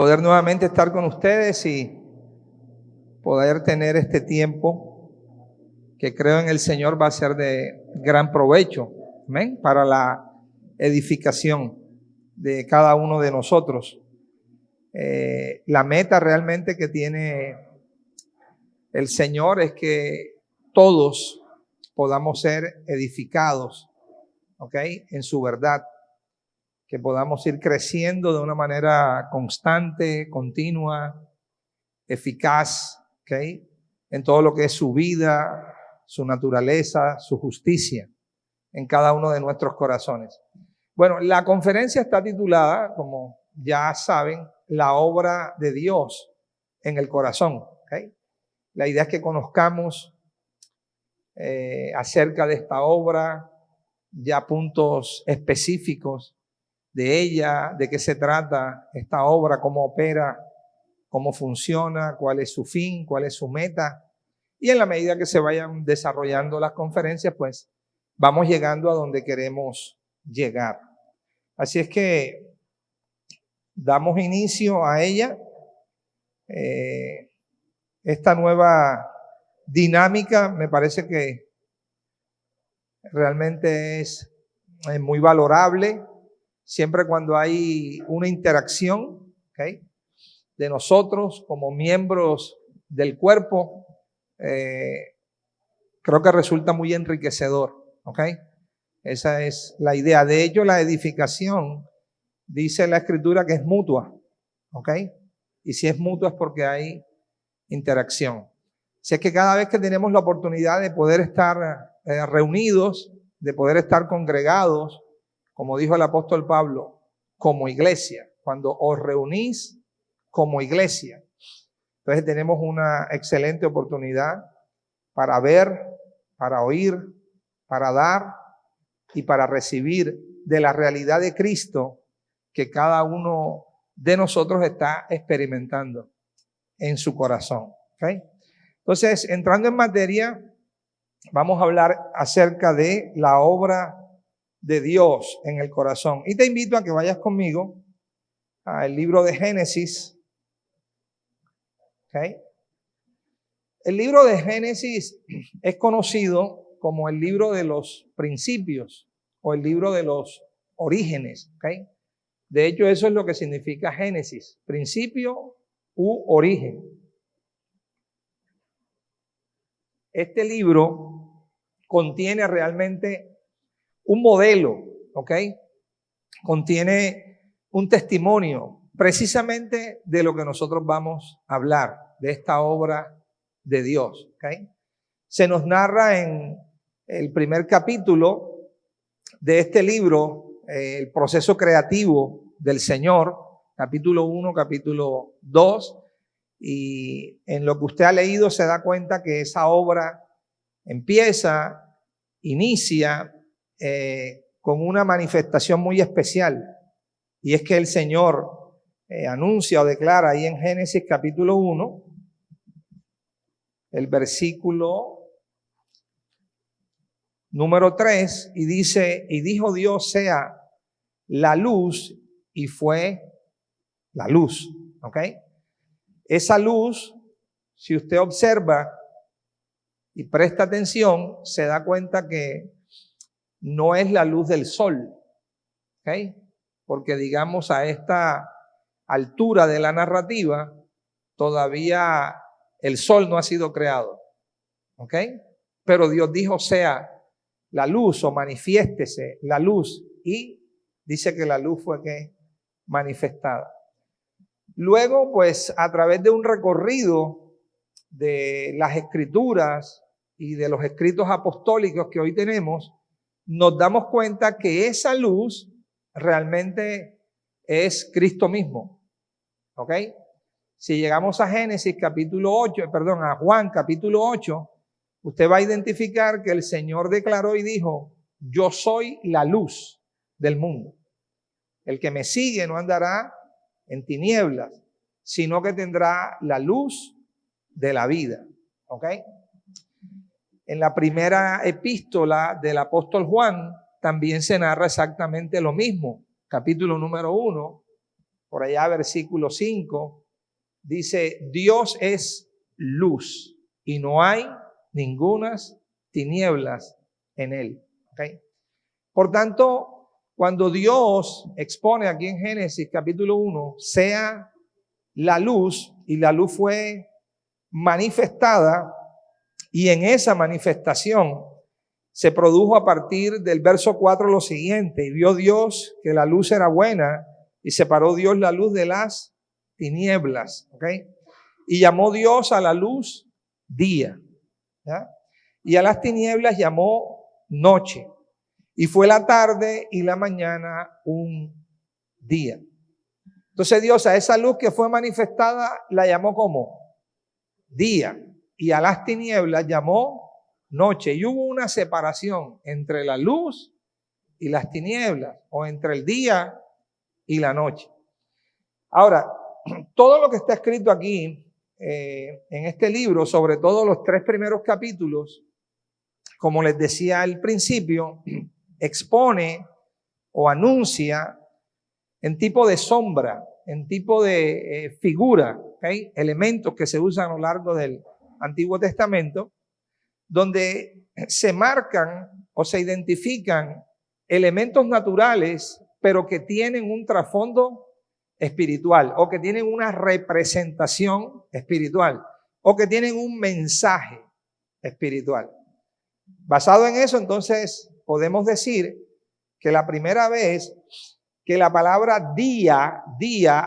poder nuevamente estar con ustedes y poder tener este tiempo que creo en el Señor va a ser de gran provecho, amén, para la edificación de cada uno de nosotros. La meta realmente que tiene el Señor es que todos podamos ser edificados, ¿ok?, en su verdad, que podamos ir creciendo de una manera constante, continua, eficaz, ¿ok?, en todo lo que es su vida, su naturaleza, su justicia, en cada uno de nuestros corazones. Bueno, la conferencia está titulada, como ya saben, La obra de Dios en el corazón, ¿ok? La idea es que conozcamos acerca de esta obra, ya puntos específicos de ella, de qué se trata esta obra, cómo opera, cómo funciona, cuál es su fin, cuál es su meta. Y en la medida que se vayan desarrollando las conferencias, pues vamos llegando a donde queremos llegar. Así es que damos inicio a ella, esta nueva dinámica. Me parece que realmente es muy valorable siempre cuando hay una interacción, ¿okay?, de nosotros como miembros del cuerpo. Creo que resulta muy enriquecedor, ¿ok? Esa es la idea. De hecho, la edificación, dice la Escritura, que es mutua, ¿ok? Y si es mutua es porque hay interacción. Si es que cada vez que tenemos la oportunidad de poder estar reunidos, de poder estar congregados, como dijo el apóstol Pablo, como iglesia, cuando os reunís como iglesia, entonces tenemos una excelente oportunidad para ver, para oír, para dar y para recibir de la realidad de Cristo que cada uno de nosotros está experimentando en su corazón. ¿Okay? Entonces, entrando en materia, vamos a hablar acerca de la obra de Dios en el corazón. Y te invito a que vayas conmigo al libro de Génesis. ¿Okay? El libro de Génesis es conocido como el libro de los principios o el libro de los orígenes. ¿Okay? De hecho, eso es lo que significa Génesis, principio u origen. Este libro contiene realmente un modelo, ¿ok? Contiene un testimonio precisamente de lo que nosotros vamos a hablar, de esta obra de Dios, ¿ok? Se nos narra en el primer capítulo de este libro el proceso creativo del Señor, capítulo 1, capítulo 2, y en lo que usted ha leído se da cuenta que esa obra inicia con una manifestación muy especial, y es que el Señor anuncia o declara ahí en Génesis capítulo 1, el versículo número 3, y dice: y dijo Dios sea la luz, y fue la luz. ¿Ok? Esa luz, si usted observa y presta atención, se da cuenta que no es la luz del sol. ¿Ok? Porque digamos a esta altura de la narrativa, todavía el sol no ha sido creado. ¿Ok? Pero Dios dijo sea la luz, o manifiéstese la luz, y dice que la luz fue que manifestada. Luego, pues, a través de un recorrido de las escrituras y de los escritos apostólicos que hoy tenemos, nos damos cuenta que esa luz realmente es Cristo mismo. ¿Ok? Si llegamos a Génesis capítulo 8, a Juan capítulo 8, usted va a identificar que el Señor declaró y dijo: yo soy la luz del mundo. El que me sigue no andará en tinieblas, sino que tendrá la luz de la vida. ¿Ok? En la primera epístola del apóstol Juan también se narra exactamente lo mismo. Capítulo número 1, por allá versículo 5, dice, Dios es luz y no hay ningunas tinieblas en él. ¿Okay? Por tanto, cuando Dios expone aquí en Génesis capítulo 1, sea la luz, y la luz fue manifestada, y en esa manifestación se produjo a partir del verso 4 lo siguiente, y vio Dios que la luz era buena, y separó Dios la luz de las tinieblas, ¿ok? Y llamó Dios a la luz día, ¿ya? Y a las tinieblas llamó noche, y fue la tarde y la mañana un día. Entonces Dios a esa luz que fue manifestada la llamó como día, y a las tinieblas llamó noche. Y hubo una separación entre la luz y las tinieblas, o entre el día y la noche. Ahora, todo lo que está escrito aquí en este libro, sobre todo los 3 primeros capítulos, como les decía al principio, expone o anuncia en tipo de sombra, en tipo de figura, ¿okay? Elementos que se usan a lo largo del Antiguo Testamento, donde se marcan o se identifican elementos naturales, pero que tienen un trasfondo espiritual, o que tienen una representación espiritual, o que tienen un mensaje espiritual. Basado en eso, entonces, podemos decir que la primera vez que la palabra día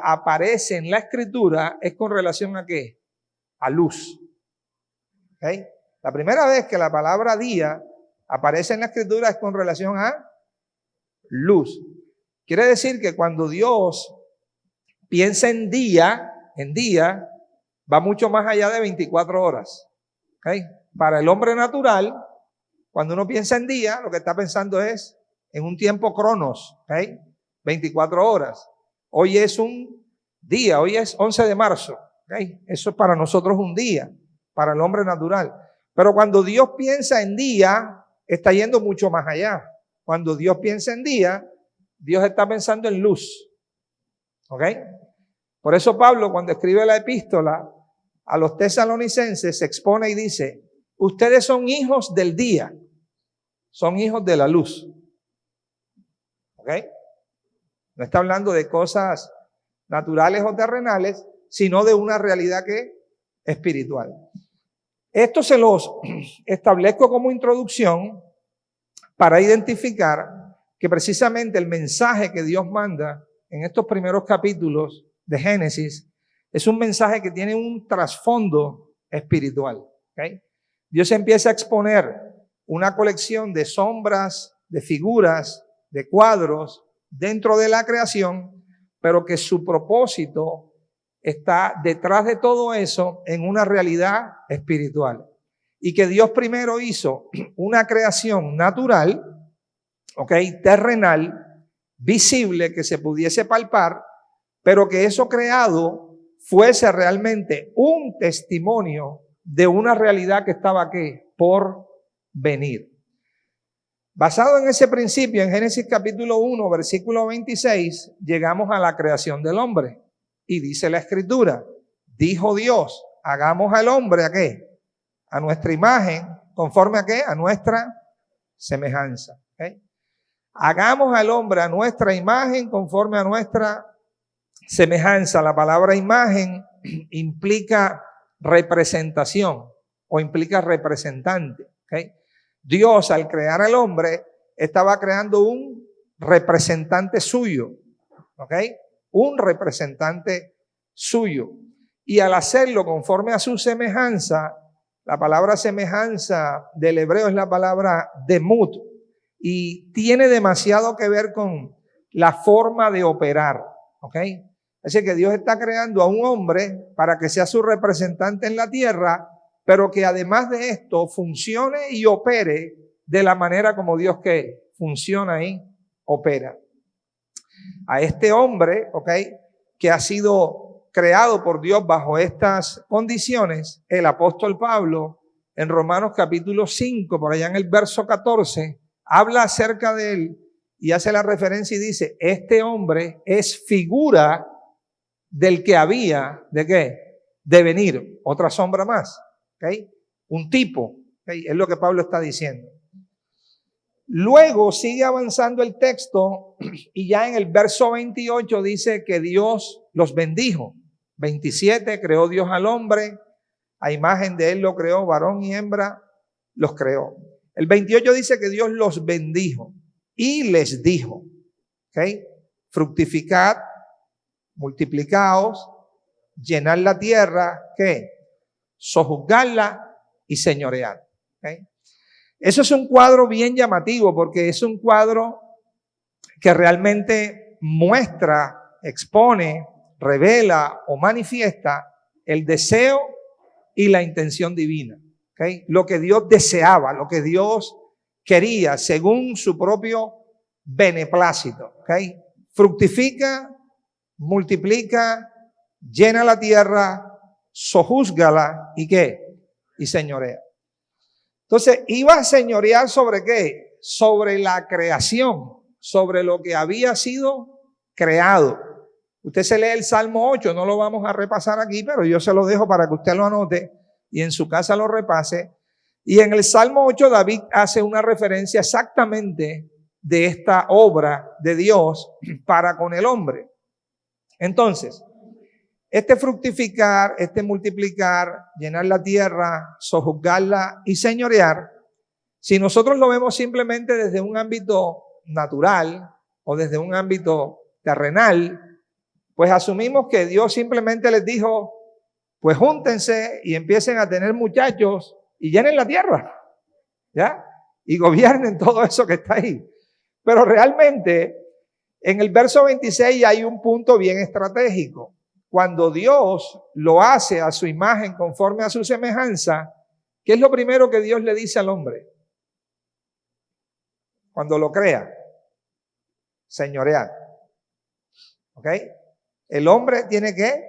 aparece en la Escritura es con relación ¿a qué? A luz. ¿Okay? La primera vez que la palabra día aparece en la Escritura es con relación a luz. Quiere decir que cuando Dios piensa en día, va mucho más allá de 24 horas. ¿Okay? Para el hombre natural, cuando uno piensa en día, lo que está pensando es en un tiempo cronos, ¿okay? 24 horas. Hoy es un día, hoy es 11 de marzo. ¿Okay? Eso es para nosotros un día, para el hombre natural. Pero cuando Dios piensa en día, está yendo mucho más allá. Cuando Dios piensa en día, Dios está pensando en luz. ¿Ok? Por eso Pablo, cuando escribe la epístola a los tesalonicenses, se expone y dice, ustedes son hijos del día, son hijos de la luz. ¿Ok? No está hablando de cosas naturales o terrenales, sino de una realidad que espiritual. Esto se los establezco como introducción para identificar que precisamente el mensaje que Dios manda en estos primeros capítulos de Génesis es un mensaje que tiene un trasfondo espiritual. ¿Okay? Dios empieza a exponer una colección de sombras, de figuras, de cuadros dentro de la creación, pero que su propósito está detrás de todo eso en una realidad espiritual. Y que Dios primero hizo una creación natural, terrenal, visible, que se pudiese palpar, pero que eso creado fuese realmente un testimonio de una realidad que estaba ¿qué? Por venir. Basado en ese principio, en Génesis capítulo 1, versículo 26, llegamos a la creación del hombre. Y dice la Escritura, dijo Dios, hagamos al hombre ¿a qué? A nuestra imagen, conforme a qué? A nuestra semejanza. ¿Okay? Hagamos al hombre a nuestra imagen, conforme a nuestra semejanza. La palabra imagen implica representación o implica representante. ¿Okay? Dios, al crear al hombre, estaba creando un representante suyo. ¿Ok? Un representante suyo. Y al hacerlo conforme a su semejanza, la palabra semejanza del hebreo es la palabra demut, y tiene demasiado que ver con la forma de operar. ¿Ok? Así que Dios está creando a un hombre para que sea su representante en la tierra, pero que además de esto funcione y opere de la manera como Dios que funciona y opera. A este hombre, que ha sido creado por Dios bajo estas condiciones, el apóstol Pablo, en Romanos capítulo 5, por allá en el verso 14, habla acerca de él y hace la referencia y dice, este hombre es figura del que había, ¿de qué? De venir. Otra sombra más, ¿ok? Un tipo, ¿ok? Es lo que Pablo está diciendo. Luego sigue avanzando el texto y ya en el verso 28 dice que Dios los bendijo. 27, creó Dios al hombre, a imagen de él lo creó, varón y hembra los creó. El 28 dice que Dios los bendijo y les dijo, ¿ok? Fructificad, multiplicaos, llenad la tierra, ¿qué? Sojuzgarla y señorear, ¿ok? Eso es un cuadro bien llamativo porque es un cuadro que realmente muestra, expone, revela o manifiesta el deseo y la intención divina. ¿Okay? Lo que Dios deseaba, lo que Dios quería según su propio beneplácito. ¿Okay? Fructifica, multiplica, llena la tierra, sojúzgala y ¿qué? Y señorea. Entonces, iba a señorear sobre ¿qué? Sobre la creación, sobre lo que había sido creado. Usted se lee el Salmo 8, no lo vamos a repasar aquí, pero yo se lo dejo para que usted lo anote y en su casa lo repase. Y en el Salmo 8 David hace una referencia exactamente de esta obra de Dios para con el hombre. Entonces, este fructificar, este multiplicar, llenar la tierra, sojuzgarla y señorear, si nosotros lo vemos simplemente desde un ámbito natural o desde un ámbito terrenal, pues asumimos que Dios simplemente les dijo, pues júntense y empiecen a tener muchachos y llenen la tierra, ¿ya? Y gobiernen todo eso que está ahí. Pero realmente, en el verso 26 hay un punto bien estratégico. Cuando Dios lo hace a su imagen conforme a su semejanza, ¿qué es lo primero que Dios le dice al hombre? Cuando lo crea, señorear. ¿Ok? El hombre tiene que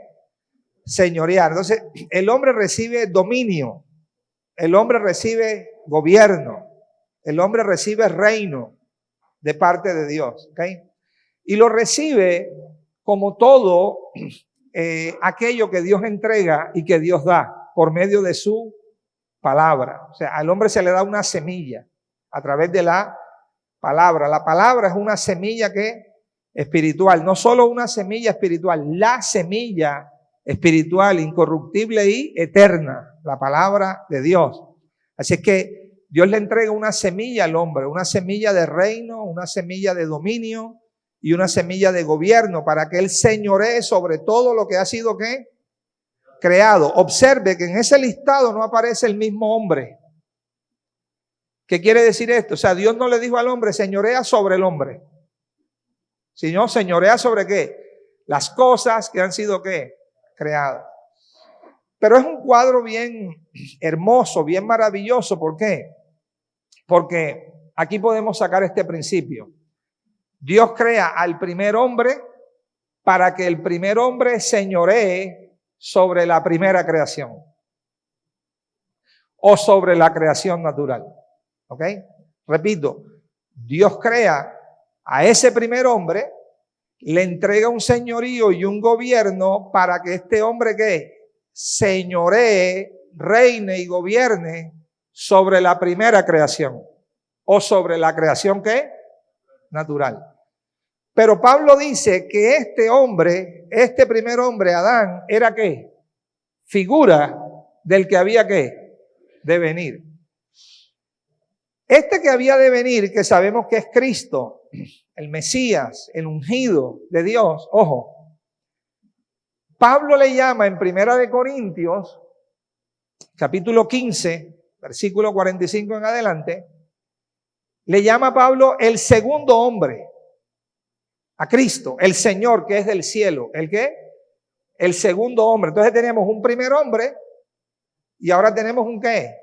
señorear. Entonces, el hombre recibe dominio, el hombre recibe gobierno, el hombre recibe reino de parte de Dios. ¿Ok? Y lo recibe como todo aquello que Dios entrega y que Dios da por medio de su palabra. O sea, al hombre se le da una semilla a través de la palabra. La palabra es una semilla que espiritual, no solo una semilla espiritual, la semilla espiritual, incorruptible y eterna, la palabra de Dios. Así es que Dios le entrega una semilla al hombre, una semilla de reino, una semilla de dominio y una semilla de gobierno para que él señoree sobre todo lo que ha sido ¿qué? Creado. Observe que en ese listado no aparece el mismo hombre. ¿Qué quiere decir esto? O sea, Dios no le dijo al hombre, señorea sobre el hombre, sino señorea sobre ¿qué? Las cosas que han sido ¿qué? Creadas. Pero es un cuadro bien hermoso, bien maravilloso. ¿Por qué? Porque aquí podemos sacar este principio. Dios crea al primer hombre para que el primer hombre señoree sobre la primera creación o sobre la creación natural. ¿Ok? Repito, Dios crea a ese primer hombre, le entrega un señorío y un gobierno para que este hombre ¿qué? Señoree, reine y gobierne sobre la primera creación o sobre la creación ¿qué? Natural. Pero Pablo dice que este hombre, este primer hombre, Adán, ¿era qué? Figura del que había ¿qué? De venir. Este que había de venir, que sabemos que es Cristo, el Mesías, el ungido de Dios, ojo, Pablo le llama en Primera de Corintios, capítulo 15, versículo 45 en adelante, le llama Pablo el segundo hombre. A Cristo, el Señor que es del cielo. ¿El qué? El segundo hombre. Entonces tenemos un primer hombre y ahora tenemos un ¿qué?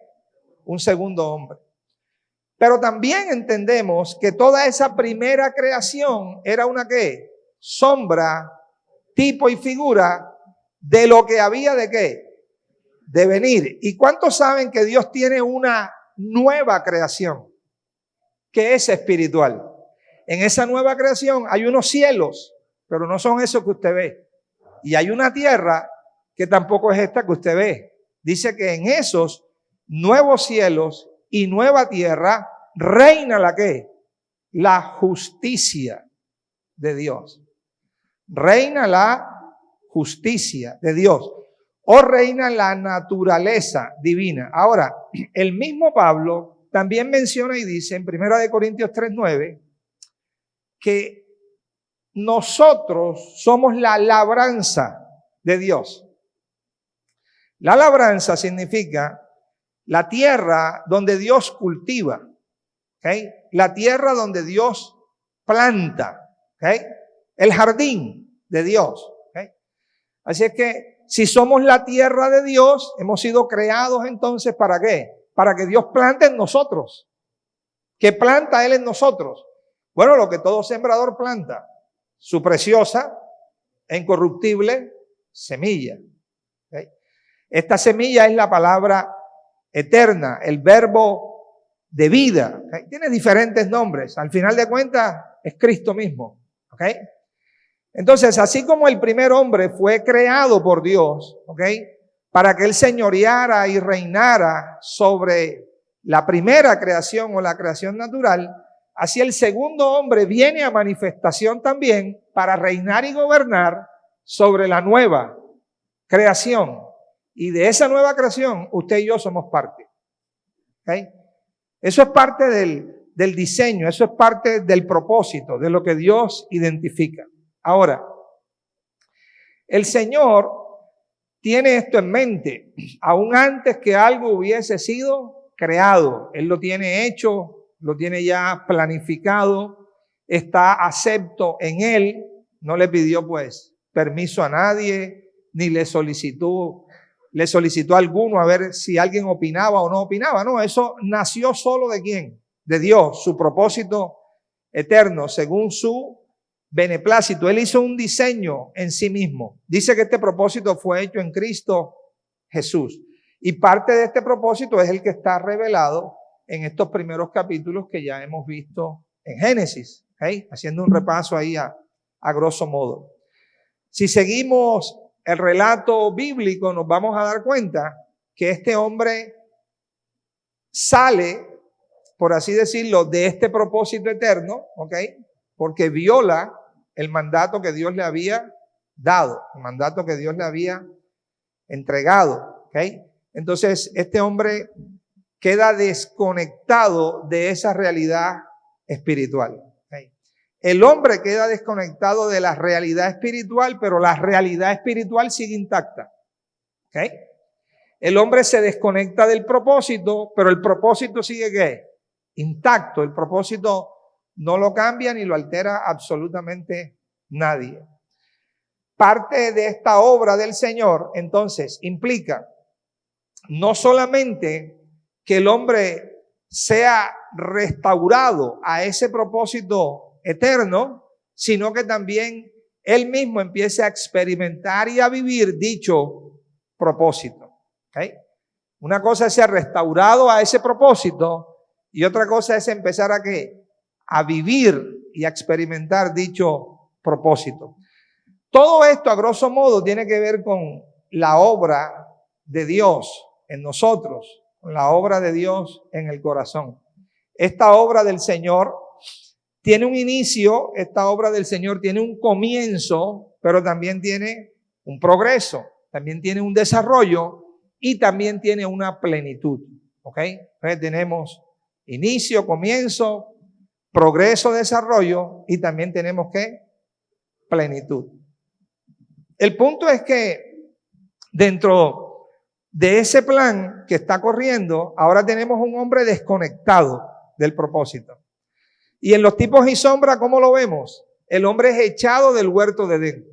Un segundo hombre. Pero también entendemos que toda esa primera creación era una ¿qué? Sombra, tipo y figura de lo que había de ¿qué? De venir. ¿Y cuántos saben que Dios tiene una nueva creación que es espiritual? En esa nueva creación hay unos cielos, pero no son esos que usted ve. Y hay una tierra que tampoco es esta que usted ve. Dice que en esos nuevos cielos y nueva tierra reina ¿la qué? La justicia de Dios. Reina la justicia de Dios. O reina la naturaleza divina. Ahora, el mismo Pablo también menciona y dice en 1 Corintios 3:9 que nosotros somos la labranza de Dios. La labranza significa la tierra donde Dios cultiva, ¿okay? La tierra donde Dios planta, ¿okay? El jardín de Dios, ¿okay? Así es que si somos la tierra de Dios, hemos sido creados entonces ¿para qué? Para que Dios plante en nosotros. ¿Qué planta Él en nosotros? Bueno, lo que todo sembrador planta, su preciosa e incorruptible semilla. ¿Okay? Esta semilla es la palabra eterna, el verbo de vida. ¿Okay? Tiene diferentes nombres. Al final de cuentas es Cristo mismo. ¿Okay? Entonces, así como el primer hombre fue creado por Dios, ¿okay? Para que Él señoreara y reinara sobre la primera creación o la creación natural, así el segundo hombre viene a manifestación también para reinar y gobernar sobre la nueva creación. Y de esa nueva creación, usted y yo somos parte. ¿Okay? Eso es parte del diseño, eso es parte del propósito, de lo que Dios identifica. Ahora, el Señor tiene esto en mente, aún antes que algo hubiese sido creado. Él lo tiene hecho, lo tiene ya planificado, está acepto en Él, no le pidió pues permiso a nadie, ni le solicitó a alguno a ver si alguien opinaba o no opinaba. No, eso nació solo ¿de quién? De Dios, su propósito eterno, según su beneplácito. Él hizo un diseño en sí mismo. Dice que este propósito fue hecho en Cristo Jesús. Y parte de este propósito es el que está revelado en estos primeros capítulos que ya hemos visto en Génesis. ¿Okay? Haciendo un repaso ahí a grosso modo. Si seguimos el relato bíblico, nos vamos a dar cuenta que este hombre sale, por así decirlo, de este propósito eterno, ¿ok? Porque viola el mandato que Dios le había dado, el mandato que Dios le había entregado, ¿ok? Entonces, este hombre queda desconectado de esa realidad espiritual. ¿Okay? El hombre queda desconectado de la realidad espiritual, pero la realidad espiritual sigue intacta. ¿Okay? El hombre se desconecta del propósito, pero el propósito sigue ¿qué? Intacto. El propósito no lo cambia ni lo altera absolutamente nadie. Parte de esta obra del Señor, entonces, implica no solamente que el hombre sea restaurado a ese propósito eterno, sino que también él mismo empiece a experimentar y a vivir dicho propósito. ¿Okay? Una cosa es ser restaurado a ese propósito y otra cosa es empezar a ¿qué? A vivir y a experimentar dicho propósito. Todo esto, a grosso modo, tiene que ver con la obra de Dios en nosotros, con la obra de Dios en el corazón. Esta obra del Señor tiene un inicio, esta obra del Señor tiene un comienzo, pero también tiene un progreso, también tiene un desarrollo y también tiene una plenitud. ¿Ok? Entonces tenemos inicio, comienzo, progreso, desarrollo y también tenemos ¿qué? Plenitud. El punto es que dentro de ese plan que está corriendo, ahora tenemos un hombre desconectado del propósito. Y en los tipos y sombras, ¿cómo lo vemos? El hombre es echado del huerto de Edén.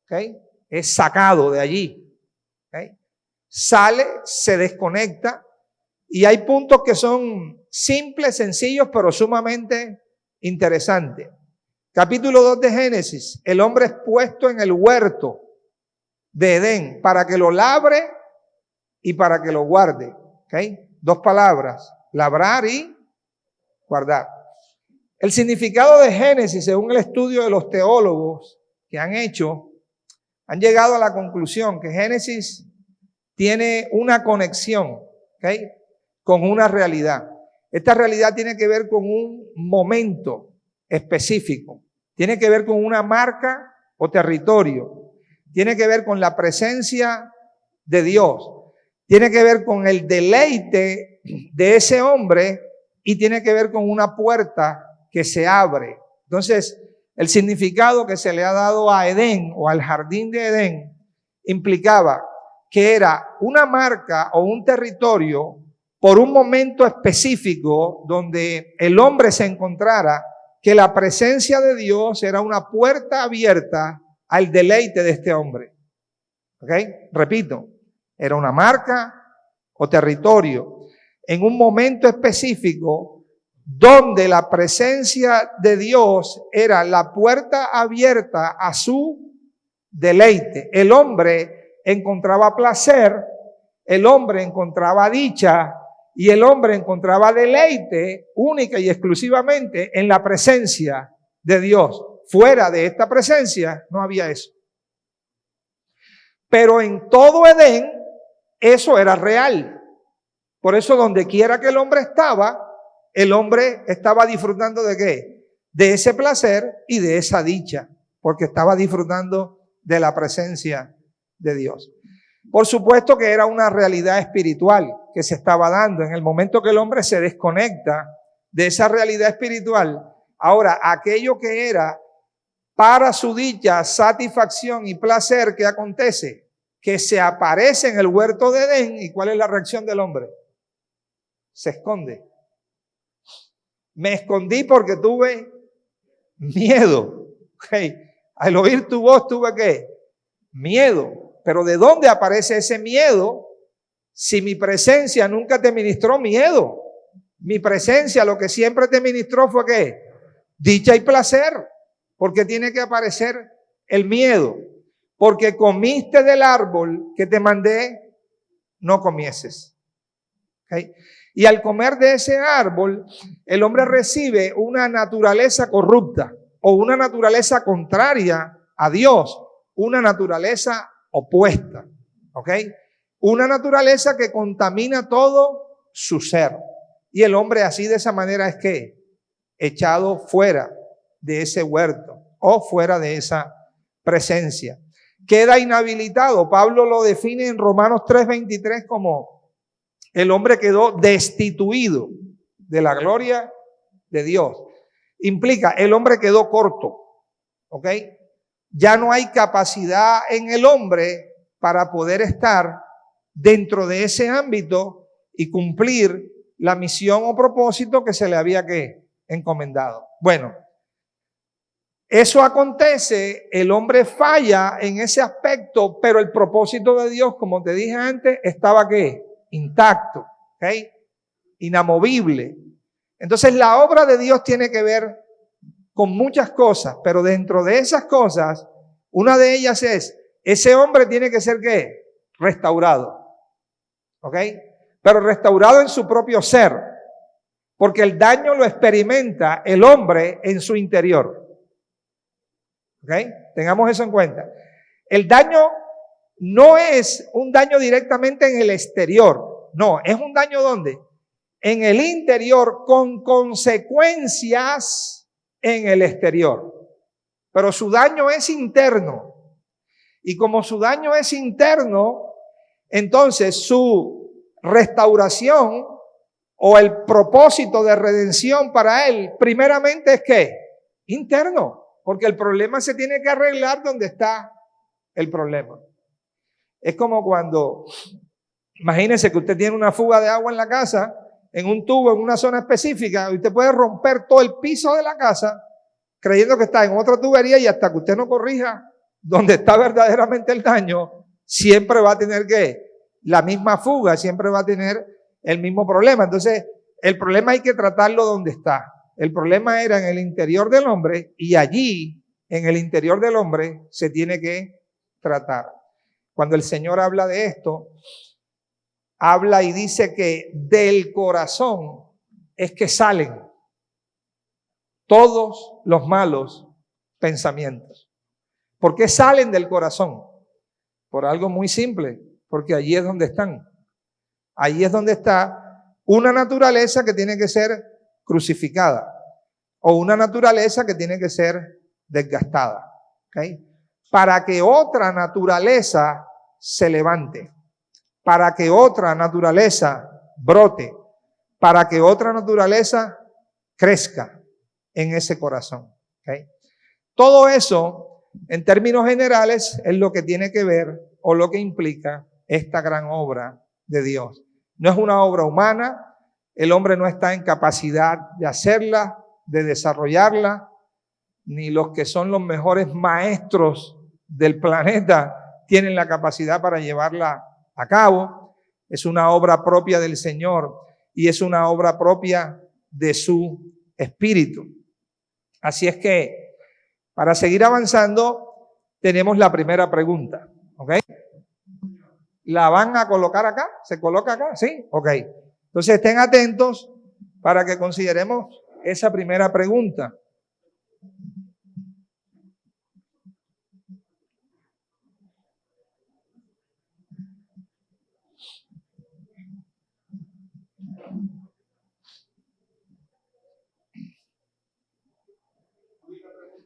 ¿Okay? Es sacado de allí. ¿Okay? Sale, se desconecta y hay puntos que son simples, sencillos, pero sumamente interesantes. Capítulo 2 de Génesis, el hombre es puesto en el huerto de Edén para que lo labre y para que lo guarde. ¿Okay? Dos palabras, labrar y guardar. El significado de Génesis, según el estudio de los teólogos que han hecho, han llegado a la conclusión que Génesis tiene una conexión, ¿ok?, con una realidad. Esta realidad tiene que ver con un momento específico, tiene que ver con una marca o territorio, tiene que ver con la presencia de Dios, tiene que ver con el deleite de ese hombre y tiene que ver con una puerta que se abre. Entonces, el significado que se le ha dado a Edén o al jardín de Edén implicaba que era una marca o un territorio por un momento específico donde el hombre se encontrara, que la presencia de Dios era una puerta abierta al deleite de este hombre. ¿Ok? Repito, era una marca o territorio en un momento específico donde la presencia de Dios era la puerta abierta a su deleite. El hombre encontraba placer, el hombre encontraba dicha y el hombre encontraba deleite única y exclusivamente en la presencia de Dios. Fuera de esta presencia no había eso. Pero en todo Edén eso era real. Por eso donde quiera que el hombre estaba disfrutando ¿de qué? De ese placer y de esa dicha, porque estaba disfrutando de la presencia de Dios. Por supuesto que era una realidad espiritual que se estaba dando. En el momento que el hombre se desconecta de esa realidad espiritual, ahora aquello que era para su dicha, satisfacción y placer, ¿qué acontece? Que se aparece en el huerto de Edén. ¿Y cuál es la reacción del hombre? Se esconde. Me escondí porque tuve miedo. Okay. Al oír tu voz tuve ¿qué? Miedo. Pero ¿de dónde aparece ese miedo si mi presencia nunca te ministró miedo? Mi presencia lo que siempre te ministró fue ¿qué? Dicha y placer. Porque tiene que aparecer el miedo. Porque comiste del árbol que te mandé, no comieses. ¿Okay? Y al comer de ese árbol, el hombre recibe una naturaleza corrupta o una naturaleza contraria a Dios, una naturaleza opuesta. ¿Ok? Una naturaleza que contamina todo su ser. Y el hombre así de esa manera es que echado fuera de ese huerto o fuera de esa presencia. Queda inhabilitado. Pablo lo define en Romanos 3:23 como el hombre quedó destituido de la gloria de Dios. Implica, el hombre quedó corto. ¿Ok? Ya no hay capacidad en el hombre para poder estar dentro de ese ámbito y cumplir la misión o propósito que se le había encomendado. Bueno, eso acontece, el hombre falla en ese aspecto, pero el propósito de Dios, como te dije antes, estaba ¿qué? Intacto, ¿okay? Inamovible. Entonces la obra de Dios tiene que ver con muchas cosas, pero dentro de esas cosas, una de ellas es, ese hombre tiene que ser ¿qué? Restaurado, ¿ok? Pero restaurado en su propio ser, porque el daño lo experimenta el hombre en su interior. ¿Ok? Tengamos eso en cuenta. El daño no es un daño directamente en el exterior. No, es un daño ¿dónde? En el interior con consecuencias en el exterior. Pero su daño es interno. Y como su daño es interno, entonces su restauración o el propósito de redención para él, primeramente es ¿qué? Interno. Porque el problema se tiene que arreglar donde está el problema. Es como cuando, imagínese que usted tiene una fuga de agua en la casa, en un tubo, en una zona específica, y usted puede romper todo el piso de la casa, creyendo que está en otra tubería, y hasta que usted no corrija donde está verdaderamente el daño, siempre va a tener la misma fuga, siempre va a tener el mismo problema. Entonces, el problema hay que tratarlo donde está. El problema era en el interior del hombre y allí, en el interior del hombre, se tiene que tratar. Cuando el Señor habla de esto, habla y dice que del corazón es que salen todos los malos pensamientos. ¿Por qué salen del corazón? Por algo muy simple, porque allí es donde están. Allí es donde está una naturaleza que tiene que ser crucificada o una naturaleza que tiene que ser desgastada. ¿Okay? Para que otra naturaleza se levante, para que otra naturaleza brote, para que otra naturaleza crezca en ese corazón. ¿Okay? Todo eso, en términos generales, es lo que tiene que ver o lo que implica esta gran obra de Dios. No es una obra humana, el hombre no está en capacidad de hacerla, de desarrollarla, ni los que son los mejores maestros del planeta tienen la capacidad para llevarla a cabo. Es una obra propia del Señor y es una obra propia de su Espíritu. Así es que, para seguir avanzando, tenemos la primera pregunta. ¿Ok? ¿La van a colocar acá? ¿Se coloca acá? ¿Sí? Ok. Entonces estén atentos para que consideremos esa primera pregunta.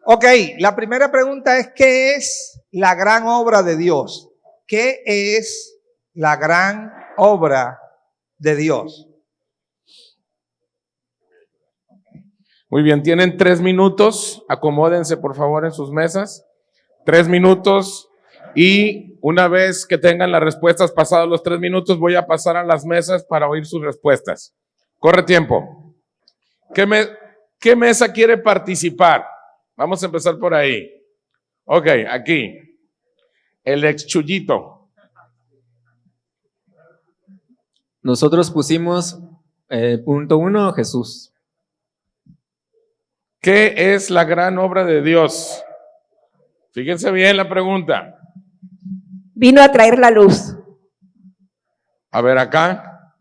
Ok, la primera pregunta es, ¿qué es la gran obra de Dios? ¿Qué es la gran obra de Dios? Muy bien, tienen 3 minutos, acomódense por favor en sus mesas, 3 minutos y una vez que tengan las respuestas pasados los 3 minutos voy a pasar a las mesas para oír sus respuestas. Corre tiempo. ¿Qué mesa quiere participar? Vamos a empezar por ahí. Ok, aquí. El ex Chuyito. Nosotros pusimos punto 1, Jesús. ¿Qué es la gran obra de Dios? Fíjense bien la pregunta. Vino a traer la luz. A ver acá.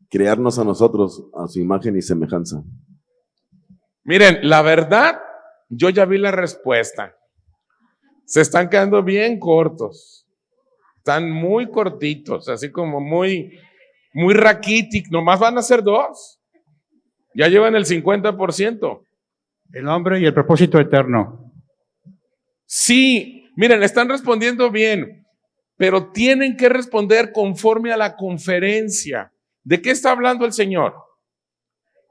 Crearnos a nosotros a su imagen y semejanza. Miren, la verdad, yo ya vi la respuesta. Se están quedando bien cortos. Están muy cortitos, así como muy raquíticos. Nomás van a ser 2. Ya llevan el 50%. El hombre y el propósito eterno. Sí, miren, están respondiendo bien, pero tienen que responder conforme a la conferencia. ¿De qué está hablando el Señor?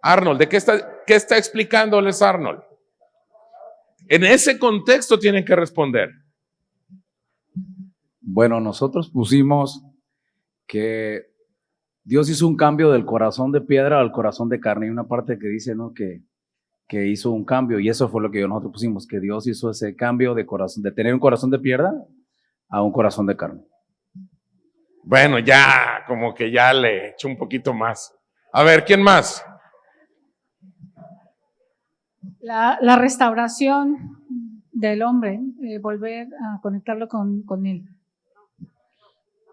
Arnold, ¿de qué está explicándoles Arnold? En ese contexto tienen que responder. Bueno, nosotros pusimos que Dios hizo un cambio del corazón de piedra al corazón de carne. Hay una parte que dice, ¿no?, que hizo un cambio, y eso fue lo que nosotros pusimos, que Dios hizo ese cambio de corazón, de tener un corazón de piedra a un corazón de carne. Bueno, ya, como que ya le echo un poquito más. A ver, ¿quién más? La restauración del hombre, volver a conectarlo con él.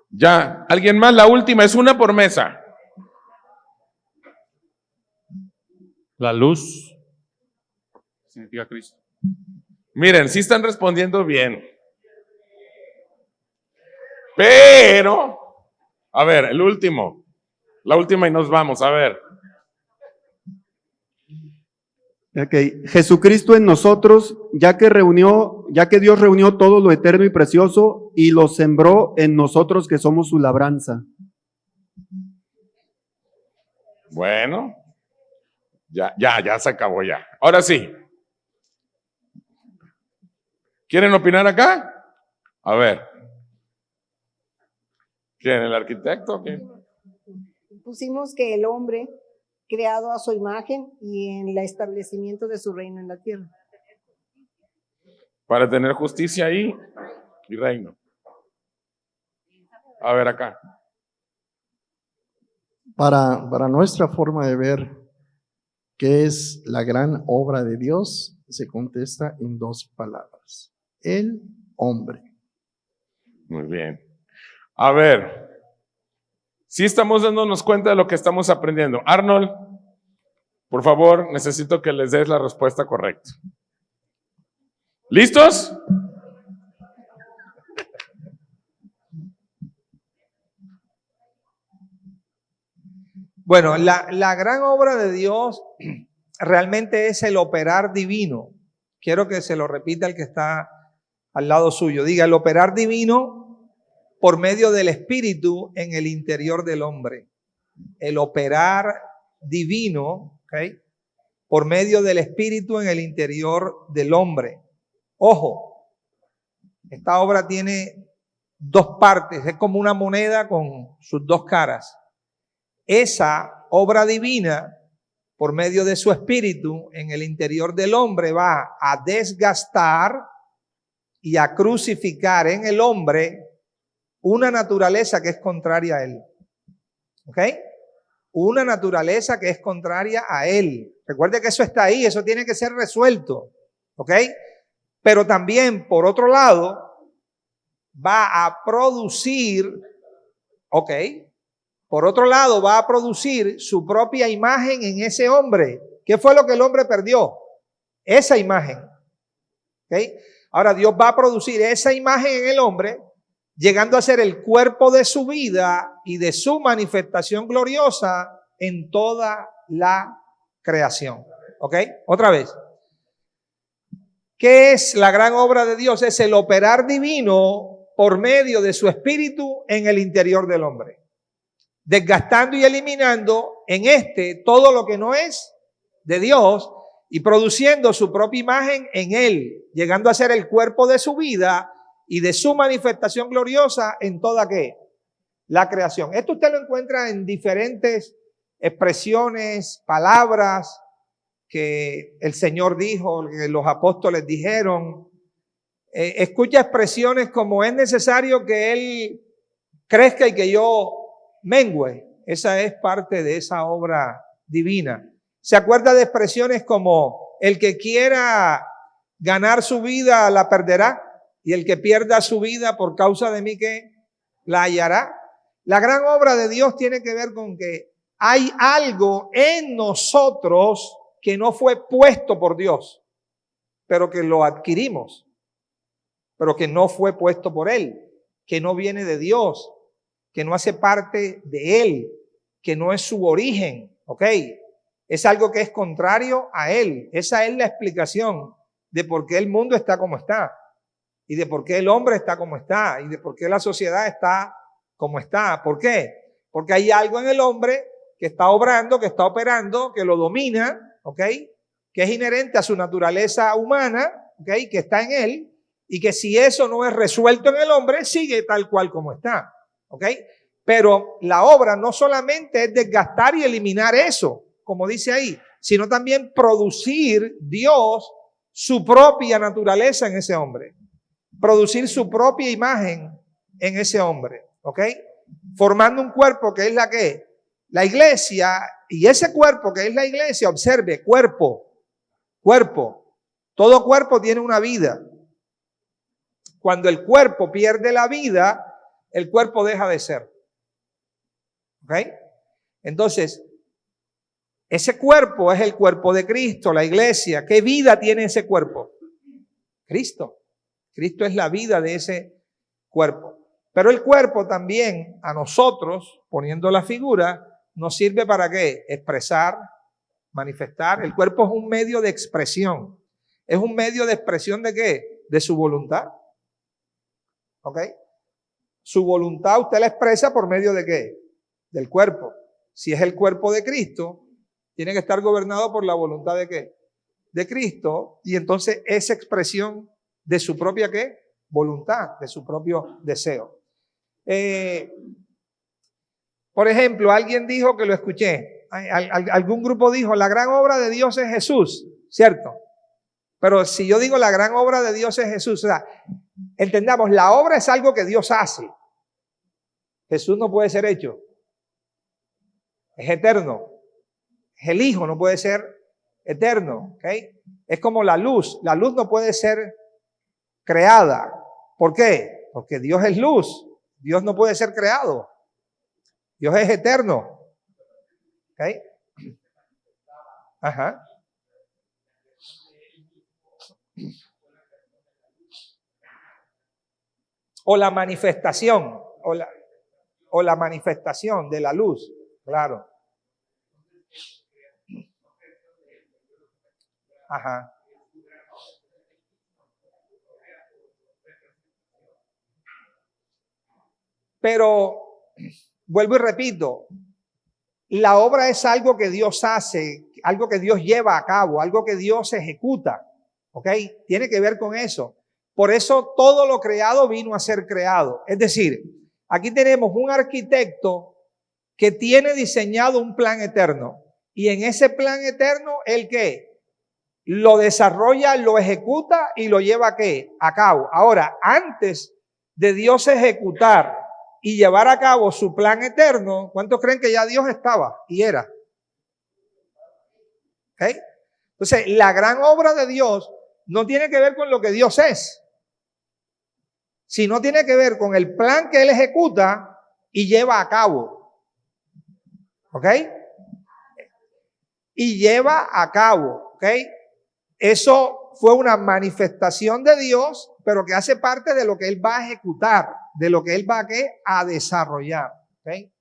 Ya, ¿alguien más? La última, es una por mesa. La luz significa Cristo. Miren, sí están respondiendo bien. Pero, a ver, el último. La última y nos vamos, a ver. Okay. Jesucristo en nosotros, ya que Dios reunió todo lo eterno y precioso y lo sembró en nosotros que somos su labranza. Bueno, ya se acabó ya. Ahora sí. ¿Quieren opinar acá? A ver. ¿Quién? ¿El arquitecto? ¿Quién? Pusimos que el hombre, creado a su imagen y en el establecimiento de su reino en la tierra. Para tener justicia ahí y reino. A ver acá. Para nuestra forma de ver qué es la gran obra de Dios, se contesta en 2 palabras. El hombre. Muy bien. A ver. Sí estamos dándonos cuenta de lo que estamos aprendiendo. Arnold, por favor, necesito que les des la respuesta correcta. ¿Listos? Bueno, la gran obra de Dios realmente es el operar divino. Quiero que se lo repita el que está al lado suyo. Diga, el operar divino por medio del Espíritu en el interior del hombre. El operar divino, ¿ok?, por medio del Espíritu en el interior del hombre. Ojo, esta obra tiene dos partes, es como una moneda con sus dos caras. Esa obra divina, por medio de su Espíritu en el interior del hombre, va a desgastar y a crucificar en el hombre una naturaleza que es contraria a él. ¿Ok? Una naturaleza que es contraria a él. Recuerde que eso está ahí, eso tiene que ser resuelto. ¿Ok? Pero también, por otro lado, va a producir, ¿ok?, por otro lado, va a producir su propia imagen en ese hombre. ¿Qué fue lo que el hombre perdió? Esa imagen. ¿Okay? Ahora Dios va a producir esa imagen en el hombre, llegando a ser el cuerpo de su vida y de su manifestación gloriosa en toda la creación. ¿Ok? Otra vez. ¿Qué es la gran obra de Dios? Es el operar divino por medio de su Espíritu en el interior del hombre, desgastando y eliminando en todo lo que no es de Dios y produciendo su propia imagen en él, llegando a ser el cuerpo de su vida y de su manifestación gloriosa en toda ¿qué? La creación. Esto usted lo encuentra en diferentes expresiones, palabras que el Señor dijo, que los apóstoles dijeron. Escucha expresiones como es necesario que Él crezca y que yo mengüe. Esa es parte de esa obra divina. ¿Se acuerda de expresiones como el que quiera ganar su vida la perderá y el que pierda su vida por causa de mí que la hallará? La gran obra de Dios tiene que ver con que hay algo en nosotros que no fue puesto por Dios, pero que lo adquirimos, pero que no fue puesto por Él, que no viene de Dios, que no hace parte de Él, que no es su origen, ¿ok? Es algo que es contrario a Él. Esa es la explicación de por qué el mundo está como está, y de por qué el hombre está como está, y de por qué la sociedad está como está. ¿Por qué? Porque hay algo en el hombre que está obrando, que está operando, que lo domina, ¿ok?, que es inherente a su naturaleza humana, ¿ok?, que está en él, y que si eso no es resuelto en el hombre, sigue tal cual como está. ¿Ok? Pero la obra no solamente es desgastar y eliminar eso, como dice ahí, sino también producir Dios su propia naturaleza en ese hombre. Producir su propia imagen en ese hombre. ¿Ok? Formando un cuerpo que es la que, la iglesia, y ese cuerpo que es la iglesia, observe, cuerpo. Todo cuerpo tiene una vida. Cuando el cuerpo pierde la vida, el cuerpo deja de ser. ¿Ok? Entonces, ese cuerpo es el cuerpo de Cristo, la iglesia. ¿Qué vida tiene ese cuerpo? Cristo. Cristo es la vida de ese cuerpo. Pero el cuerpo también a nosotros, poniendo la figura, nos sirve para ¿qué? Expresar, manifestar. El cuerpo es un medio de expresión. Es un medio de expresión ¿de qué? De su voluntad. ¿Ok? Su voluntad usted la expresa por medio de ¿qué? Del cuerpo. Si es el cuerpo de Cristo, tiene que estar gobernado por la voluntad ¿de qué? De Cristo. Y entonces esa expresión de su propia ¿qué? Voluntad, de su propio deseo. Por ejemplo, alguien dijo, que lo escuché, algún grupo dijo, la gran obra de Dios es Jesús, ¿cierto? Pero si yo digo la gran obra de Dios es Jesús, o sea, entendamos, la obra es algo que Dios hace. Jesús no puede ser hecho. Es eterno. Es el Hijo, no puede ser eterno. ¿Okay? Es como la luz. La luz no puede ser creada. ¿Por qué? Porque Dios es luz. Dios no puede ser creado. Dios es eterno. ¿Okay? Ajá. O la manifestación, o la manifestación de la luz, claro. Ajá. Pero, vuelvo y repito, la obra es algo que Dios hace, algo que Dios lleva a cabo, algo que Dios ejecuta, ¿ok? Tiene que ver con eso. Por eso todo lo creado vino a ser creado. Es decir, aquí tenemos un arquitecto que tiene diseñado un plan eterno. Y en ese plan eterno, ¿el qué? Lo desarrolla, lo ejecuta y lo lleva ¿a qué? A cabo. Ahora, antes de Dios ejecutar y llevar a cabo su plan eterno, ¿cuántos creen que ya Dios estaba y era? ¿Okay? Entonces, la gran obra de Dios no tiene que ver con lo que Dios es, sino tiene que ver con el plan que Él ejecuta y lleva a cabo. ¿Ok? Y lleva a cabo. ¿Ok? Eso fue una manifestación de Dios, pero que hace parte de lo que Él va a ejecutar, de lo que Él va a desarrollar. ¿Okay?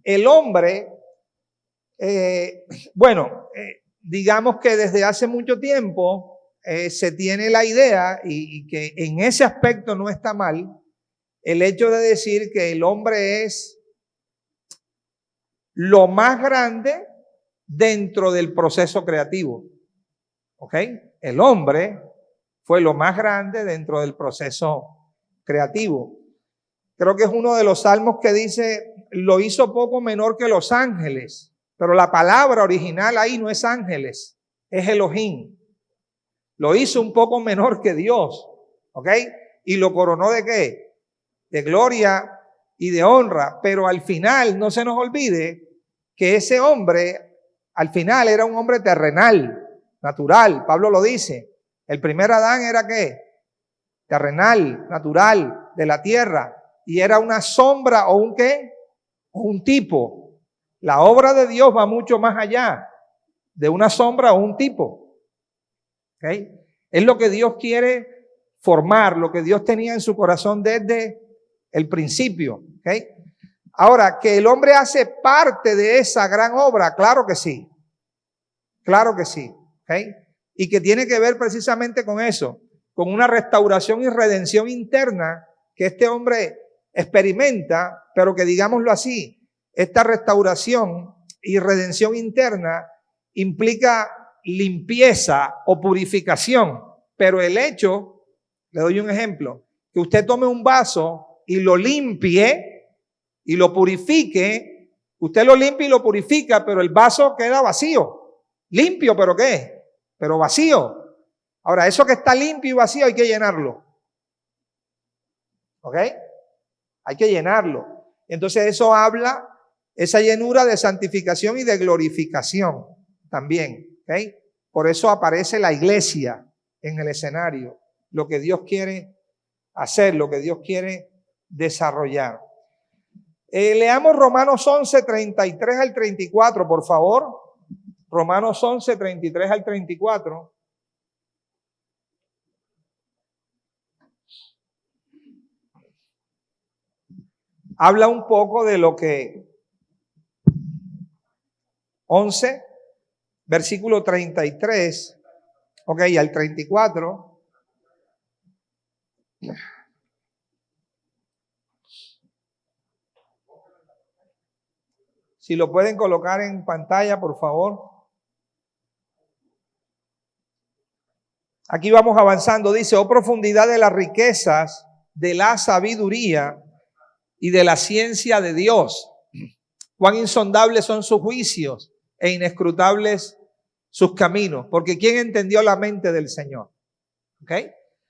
El hombre, digamos que desde hace mucho tiempo se tiene la idea, y que en ese aspecto no está mal, el hecho de decir que el hombre es lo más grande dentro del proceso creativo. ¿Ok? El hombre fue lo más grande dentro del proceso creativo. Creo que es uno de los salmos que dice, lo hizo poco menor que los ángeles, pero la palabra original ahí no es ángeles, es Elohim. Lo hizo un poco menor que Dios, ¿ok? Y lo coronó ¿de qué? De gloria y de honra, pero al final no se nos olvide que ese hombre, al final era un hombre terrenal, natural. Pablo lo dice. El primer Adán era ¿qué? Terrenal, natural, de la tierra. Y era una sombra o un ¿qué? O un tipo. La obra de Dios va mucho más allá de una sombra o un tipo. ¿Okay? Es lo que Dios quiere formar, lo que Dios tenía en su corazón desde el principio. ¿Okay? Ahora, que el hombre hace parte de esa gran obra, claro que sí. Claro que sí. ¿Okay? Y que tiene que ver precisamente con eso, con una restauración y redención interna que este hombre experimenta, pero que digámoslo así, esta restauración y redención interna implica limpieza o purificación, pero el hecho, le doy un ejemplo, que usted tome un vaso y lo limpie y lo purifique, usted lo limpia y lo purifica, pero el vaso queda vacío, limpio, pero ¿qué? Pero vacío. Ahora, eso que está limpio y vacío hay que llenarlo. ¿Ok? Hay que llenarlo. Entonces eso habla, esa llenura de santificación y de glorificación también. ¿Ok? Por eso aparece la iglesia en el escenario. Lo que Dios quiere hacer, lo que Dios quiere desarrollar. Leamos Romanos 11, 33 al 34, por favor. Romanos 11, 33 al 34. Habla un poco de lo que 11, versículo 33, ok, al 34. Si lo pueden colocar en pantalla, por favor. Aquí vamos avanzando. Dice, oh profundidad de las riquezas, de la sabiduría y de la ciencia de Dios. Cuán insondables son sus juicios e inescrutables sus caminos. Porque ¿quién entendió la mente del Señor? ¿Ok?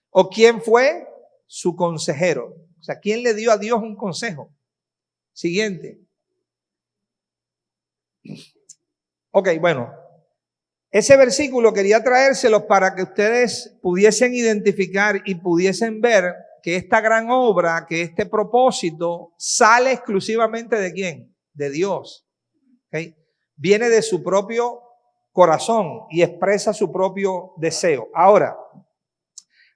¿O quién fue su consejero? O sea, ¿quién le dio a Dios un consejo? Siguiente. Ok, bueno. Ese versículo quería traérselos para que ustedes pudiesen identificar y pudiesen ver que esta gran obra, que este propósito sale exclusivamente ¿de quién? De Dios. ¿Okay? Viene de su propio corazón y expresa su propio deseo. Ahora,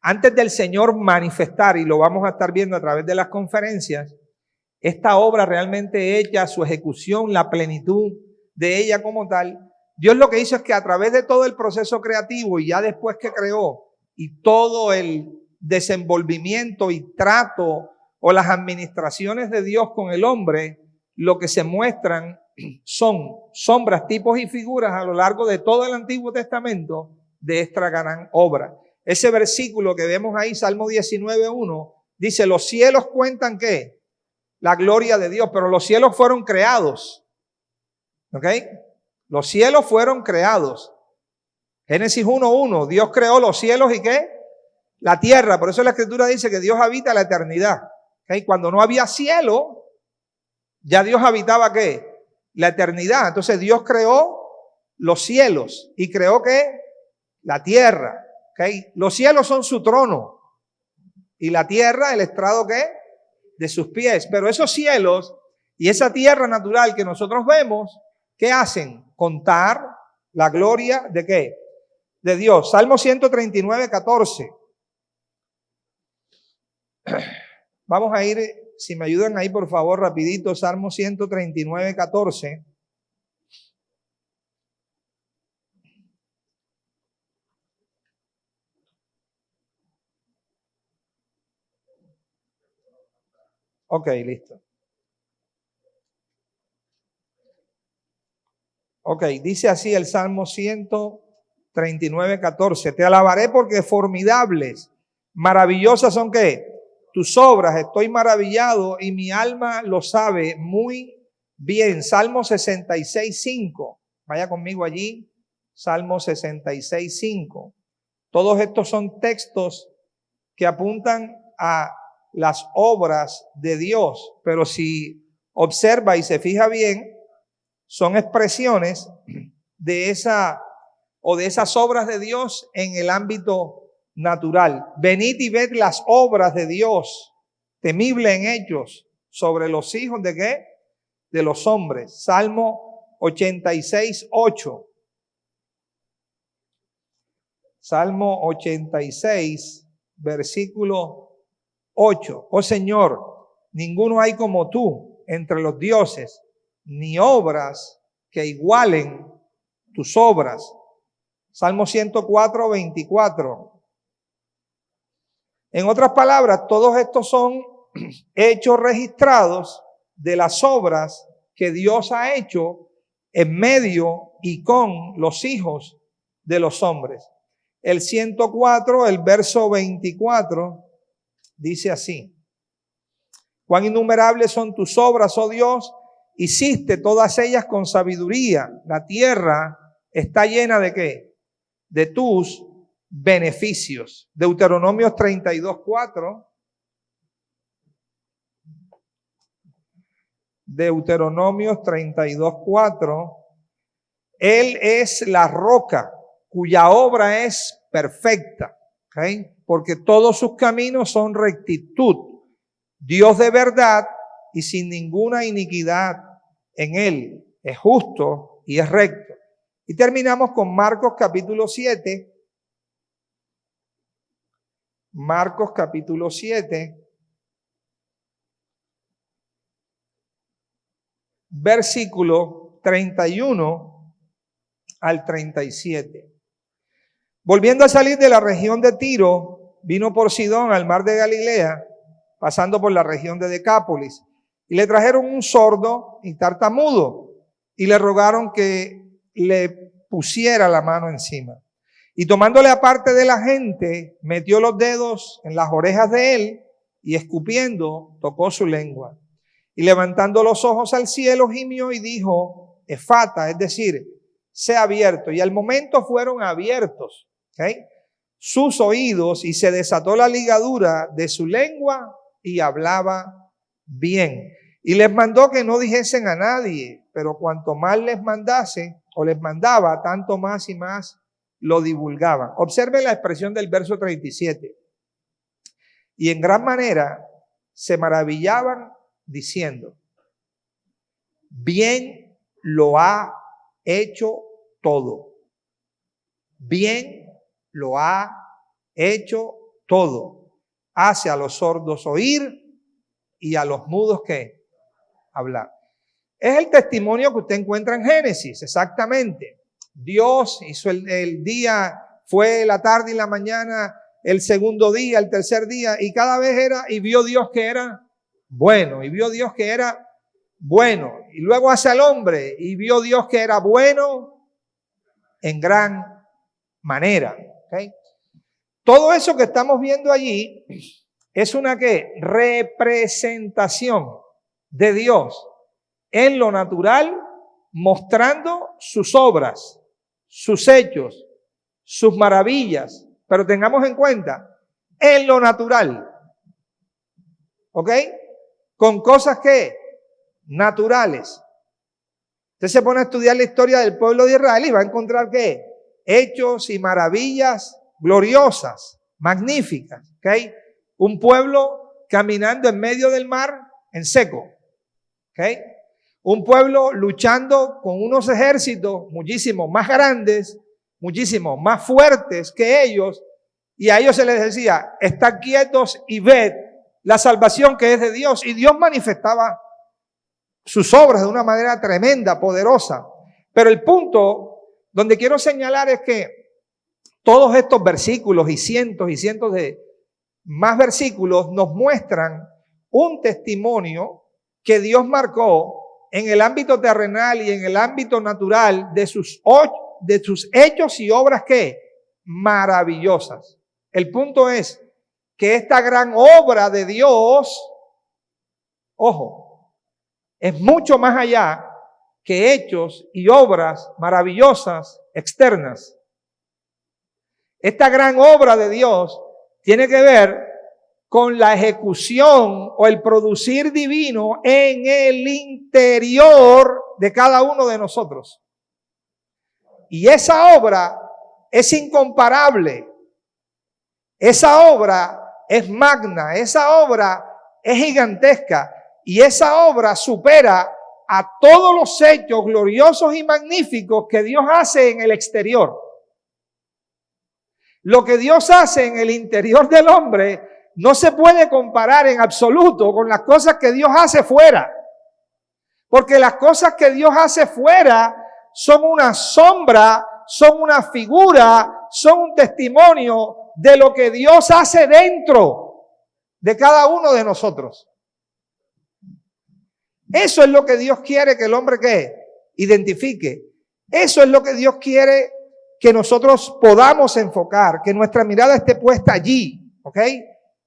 antes del Señor manifestar, y lo vamos a estar viendo a través de las conferencias, esta obra realmente hecha, su ejecución, la plenitud de ella como tal. Dios lo que hizo es que a través de todo el proceso creativo y ya después que creó y todo el desenvolvimiento y trato o las administraciones de Dios con el hombre, lo que se muestran son sombras, tipos y figuras a lo largo de todo el Antiguo Testamento de esta gran obra. Ese versículo que vemos ahí, Salmo 19:1, dice, los cielos cuentan ¿qué? La gloria de Dios, pero los cielos fueron creados. ¿Ok? Los cielos fueron creados. Génesis 1:1, Dios creó los cielos y ¿qué? La tierra. Por eso la Escritura dice que Dios habita la eternidad. ¿Ok? Cuando no había cielo, ya Dios habitaba ¿qué? La eternidad. Entonces Dios creó los cielos y creó ¿qué? La tierra. ¿Ok? Los cielos son su trono y la tierra el estrado ¿qué? De sus pies. Pero esos cielos y esa tierra natural que nosotros vemos, ¿qué hacen? Contar la gloria de ¿qué? De Dios. Salmo 139:14. Vamos a ir, si me ayudan ahí por favor rapidito, Salmo 139:14. Ok, listo. Ok, dice así el Salmo 139:14. Te alabaré porque formidables, maravillosas son ¿qué? Tus obras, estoy maravillado y mi alma lo sabe muy bien. Salmo 66:5. Vaya conmigo allí. Salmo 66:5. Todos estos son textos que apuntan a las obras de Dios, pero si observa y se fija bien, son expresiones de esa o de esas obras de Dios en el ámbito natural. Venid y ved las obras de Dios, temible en hechos, sobre los hijos de ¿qué? De los hombres. Salmo 86:8. Salmo 86, versículo 8. Oh Señor, ninguno hay como tú entre los dioses, ni obras que igualen tus obras. Salmo 104:24. En otras palabras, todos estos son hechos registrados de las obras que Dios ha hecho en medio y con los hijos de los hombres. El 104, el verso 24, dice así: cuán innumerables son tus obras, oh Dios, hiciste todas ellas con sabiduría. La tierra está llena de ¿qué? De tus beneficios. Deuteronomios 32:4. Deuteronomios 32:4. Él es la roca cuya obra es perfecta, ¿okay? Porque todos sus caminos son rectitud. Dios de verdad y sin ninguna iniquidad en él. Es justo y es recto. Y terminamos con Marcos capítulo 7. Marcos capítulo 7. Versículo 31 al 37. Volviendo a salir de la región de Tiro, vino por Sidón al mar de Galilea, pasando por la región de Decápolis, y le trajeron un sordo y tartamudo, y le rogaron que le pusiera la mano encima. Y tomándole aparte de la gente, metió los dedos en las orejas de él, y escupiendo, tocó su lengua. Y levantando los ojos al cielo, gimió y dijo, efata, es decir, sea abierto. Y al momento fueron abiertos, ¿okay? Sus oídos, y se desató la ligadura de su lengua y hablaba bien. Y les mandó que no dijesen a nadie, pero cuanto más les mandase o les mandaba, tanto más y más lo divulgaban. Observen la expresión del verso 37. Y en gran manera se maravillaban diciendo, bien lo ha hecho todo. Bien lo ha hecho todo. Hace a los sordos oír y a los mudos ¿qué? Hablar. Es el testimonio que usted encuentra en Génesis, exactamente. Dios hizo el día, fue la tarde y la mañana, el segundo día, el tercer día, y cada vez era, y vio Dios que era bueno, y vio Dios que era bueno. Y luego hace al hombre, y vio Dios que era bueno en gran manera. ¿Okay? Todo eso que estamos viendo allí es una ¿qué? Representación de Dios en lo natural, mostrando sus obras, sus hechos, sus maravillas. Pero tengamos en cuenta, en lo natural. ¿Ok? Con cosas que naturales. Usted se pone a estudiar la historia del pueblo de Israel y va a encontrar ¿qué? Hechos y maravillas gloriosas, magníficas. ¿Ok? Un pueblo caminando en medio del mar en seco. ¿Ok? Un pueblo luchando con unos ejércitos muchísimo más grandes, muchísimo más fuertes que ellos, y a ellos se les decía, estad quietos y ved la salvación que es de Dios. Y Dios manifestaba sus obras de una manera tremenda, poderosa. Pero el punto donde quiero señalar es que todos estos versículos y cientos de más versículos nos muestran un testimonio que Dios marcó en el ámbito terrenal y en el ámbito natural de sus hechos y obras que maravillosas. El punto es que esta gran obra de Dios, ojo, es mucho más allá que hechos y obras maravillosas externas. Esta gran obra de Dios tiene que ver con la ejecución o el producir divino en el interior de cada uno de nosotros. Y esa obra es incomparable. Esa obra es magna, esa obra es gigantesca y esa obra supera a todos los hechos gloriosos y magníficos que Dios hace en el exterior. Lo que Dios hace en el interior del hombre no se puede comparar en absoluto con las cosas que Dios hace fuera. Porque las cosas que Dios hace fuera son una sombra, son una figura, son un testimonio de lo que Dios hace dentro de cada uno de nosotros. Eso es lo que Dios quiere que el hombre ¿qué? Identifique. Eso es lo que Dios quiere que nosotros podamos enfocar, que nuestra mirada esté puesta allí, ¿ok?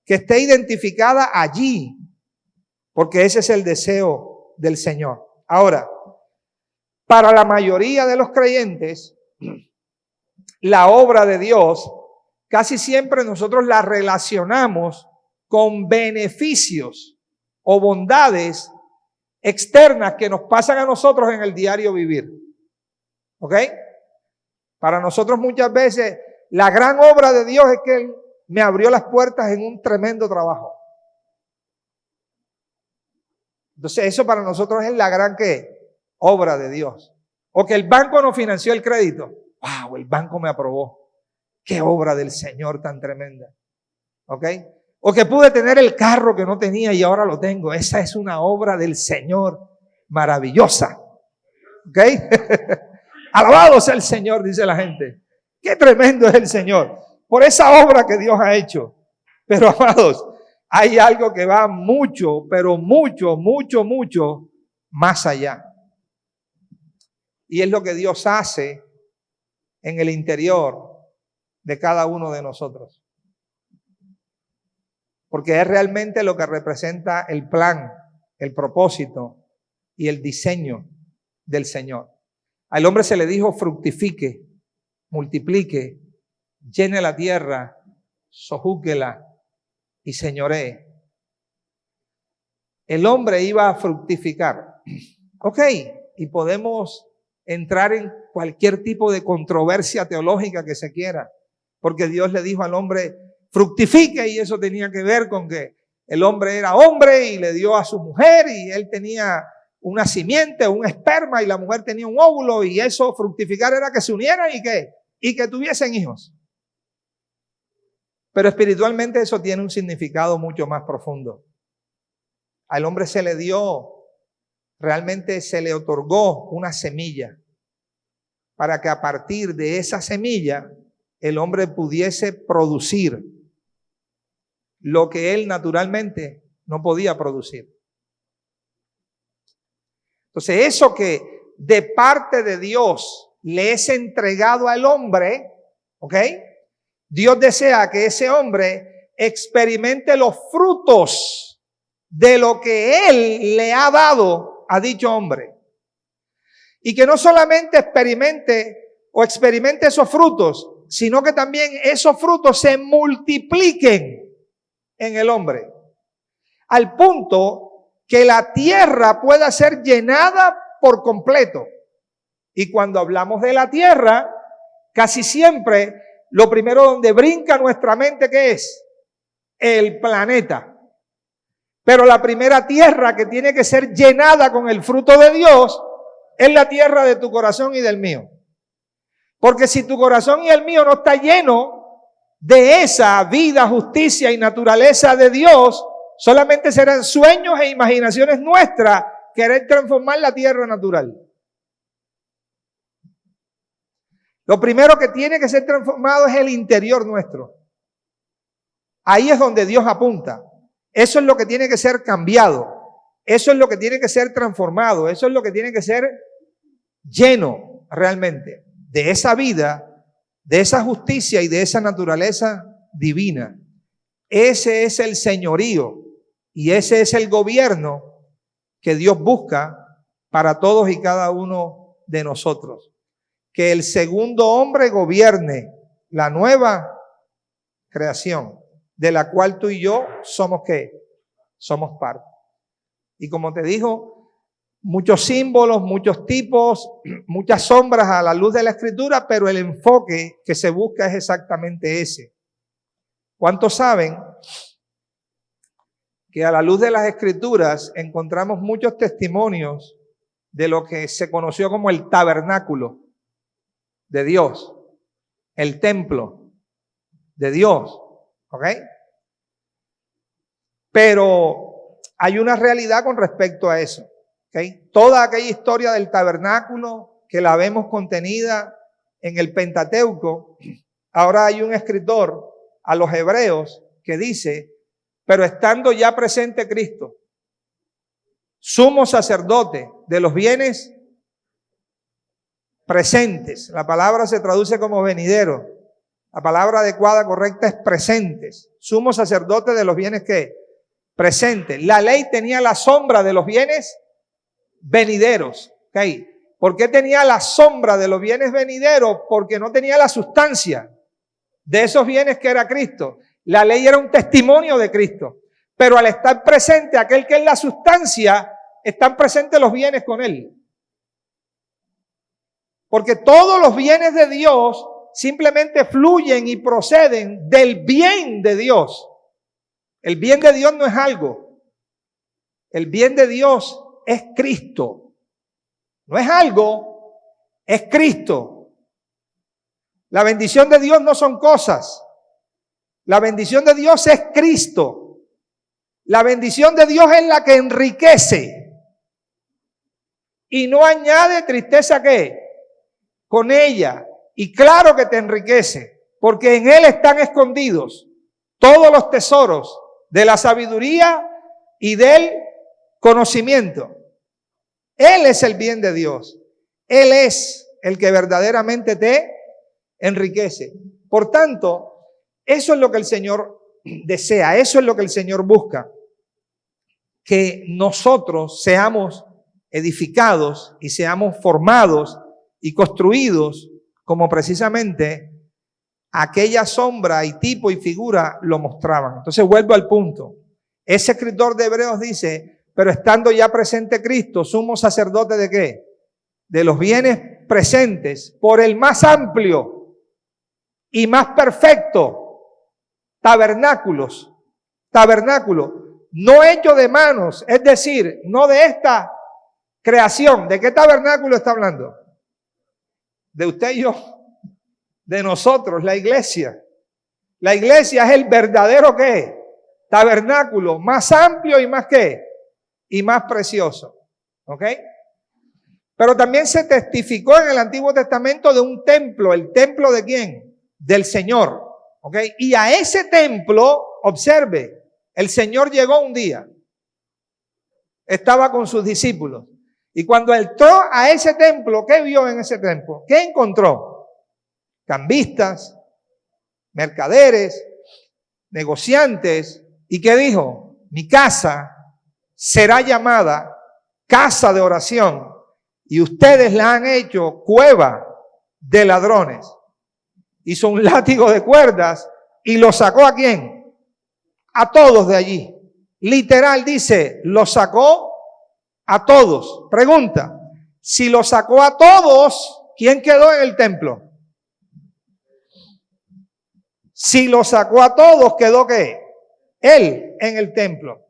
Que esté identificada allí, porque ese es el deseo del Señor. Ahora, para la mayoría de los creyentes, la obra de Dios casi siempre nosotros la relacionamos con beneficios o bondades externas que nos pasan a nosotros en el diario vivir. ¿Ok? Para nosotros muchas veces la gran obra de Dios es que Él me abrió las puertas en un tremendo trabajo. Entonces eso para nosotros es la gran ¿qué? Obra de Dios. O que el banco nos financió el crédito. ¡Wow! El banco me aprobó. ¡Qué obra del Señor tan tremenda! ¿Ok? O que pude tener el carro que no tenía y ahora lo tengo. Esa es una obra del Señor maravillosa. ¿Ok? Alabado sea el Señor, dice la gente. ¡Qué tremendo es el Señor! Por esa obra que Dios ha hecho. Pero amados, hay algo que va mucho, pero mucho más allá. Y es lo que Dios hace en el interior de cada uno de nosotros. Porque es realmente lo que representa el plan, el propósito y el diseño del Señor. Al hombre se le dijo fructifique, multiplique, llene la tierra, sojúquela y señoree. El hombre iba a fructificar. Ok, y podemos entrar en cualquier tipo de controversia teológica que se quiera, porque Dios le dijo al hombre, fructifique, y eso tenía que ver con que el hombre era hombre y le dio a su mujer y él tenía una simiente, un esperma y la mujer tenía un óvulo y eso fructificar era que se unieran y que tuviesen hijos. Pero espiritualmente eso tiene un significado mucho más profundo. Al hombre se le dio realmente se le otorgó una semilla para que a partir de esa semilla el hombre pudiese producir lo que él naturalmente no podía producir. Entonces, eso que de parte de Dios le es entregado al hombre, ¿ok? Dios desea que ese hombre experimente los frutos de lo que Él le ha dado a dicho hombre. Y que no solamente experimente esos frutos, sino que también esos frutos se multipliquen en el hombre. Al punto que la tierra pueda ser llenada por completo. Y cuando hablamos de la tierra, casi siempre lo primero donde brinca nuestra mente, ¿qué es? El planeta. Pero la primera tierra que tiene que ser llenada con el fruto de Dios es la tierra de tu corazón y del mío. Porque si tu corazón y el mío no está lleno de esa vida, justicia y naturaleza de Dios, solamente serán sueños e imaginaciones nuestras querer transformar la tierra natural. Lo primero que tiene que ser transformado es el interior nuestro. Ahí es donde Dios apunta. Eso es lo que tiene que ser cambiado. Eso es lo que tiene que ser transformado. Eso es lo que tiene que ser lleno realmente de esa vida, de esa justicia y de esa naturaleza divina. Ese es el señorío y ese es el gobierno que Dios busca para todos y cada uno de nosotros. Que el segundo hombre gobierne la nueva creación, de la cual tú y yo somos ¿qué? Somos parte. Y como te dijo, muchos símbolos, muchos tipos, muchas sombras a la luz de la Escritura, pero el enfoque que se busca es exactamente ese. ¿Cuántos saben que a la luz de las Escrituras encontramos muchos testimonios de lo que se conoció como el tabernáculo de Dios, el templo de Dios? ¿Ok? Pero hay una realidad con respecto a eso. ¿Ok? Toda aquella historia del tabernáculo que la vemos contenida en el Pentateuco, ahora hay un escritor a los hebreos que dice, pero estando ya presente Cristo, sumo sacerdote de los bienes presentes. La palabra se traduce como venidero. La palabra adecuada, correcta, es presentes. Sumo sacerdote de los bienes que presentes. La ley tenía la sombra de los bienes venideros. ¿Okay? ¿Por qué tenía la sombra de los bienes venideros? Porque no tenía la sustancia de esos bienes que era Cristo. La ley era un testimonio de Cristo. Pero al estar presente aquel que es la sustancia, están presentes los bienes con él. Porque todos los bienes de Dios simplemente fluyen y proceden del bien de Dios. El bien de Dios no es algo. El bien de Dios es Cristo. No es algo, es Cristo. La bendición de Dios no son cosas. La bendición de Dios es Cristo. La bendición de Dios es la que enriquece y no añade tristeza ¿qué? Con ella. Y claro que te enriquece, porque en Él están escondidos todos los tesoros de la sabiduría y del conocimiento. Él es el bien de Dios. Él es el que verdaderamente te enriquece. Por tanto, eso es lo que el Señor desea, eso es lo que el Señor busca. Que nosotros seamos edificados y seamos formados y construidos como precisamente aquella sombra y tipo y figura lo mostraban. Entonces vuelvo al punto. Ese escritor de Hebreos dice, pero estando ya presente Cristo, sumo sacerdote ¿de qué? De los bienes presentes, por el más amplio y más perfecto tabernáculo, no hecho de manos, es decir, no de esta creación. ¿De qué tabernáculo está hablando? De usted y yo, de nosotros, la iglesia. La iglesia es el verdadero ¿qué? Tabernáculo, más amplio y más ¿qué? Y más precioso. ¿Ok? Pero también se testificó en el Antiguo Testamento de un templo. ¿El templo de quién? Del Señor. ¿Ok? Y a ese templo, observe, el Señor llegó un día. Estaba con sus discípulos. Y cuando entró a ese templo, ¿qué vio en ese templo? ¿Qué encontró? Cambistas, mercaderes, negociantes. ¿Y qué dijo? Mi casa será llamada casa de oración y ustedes la han hecho cueva de ladrones. Hizo un látigo de cuerdas y lo sacó ¿a quién? A todos de allí. Literal dice, lo sacó a todos. Pregunta, si lo sacó a todos, ¿quién quedó en el templo? Si lo sacó a todos, ¿quedó qué? Él en el templo.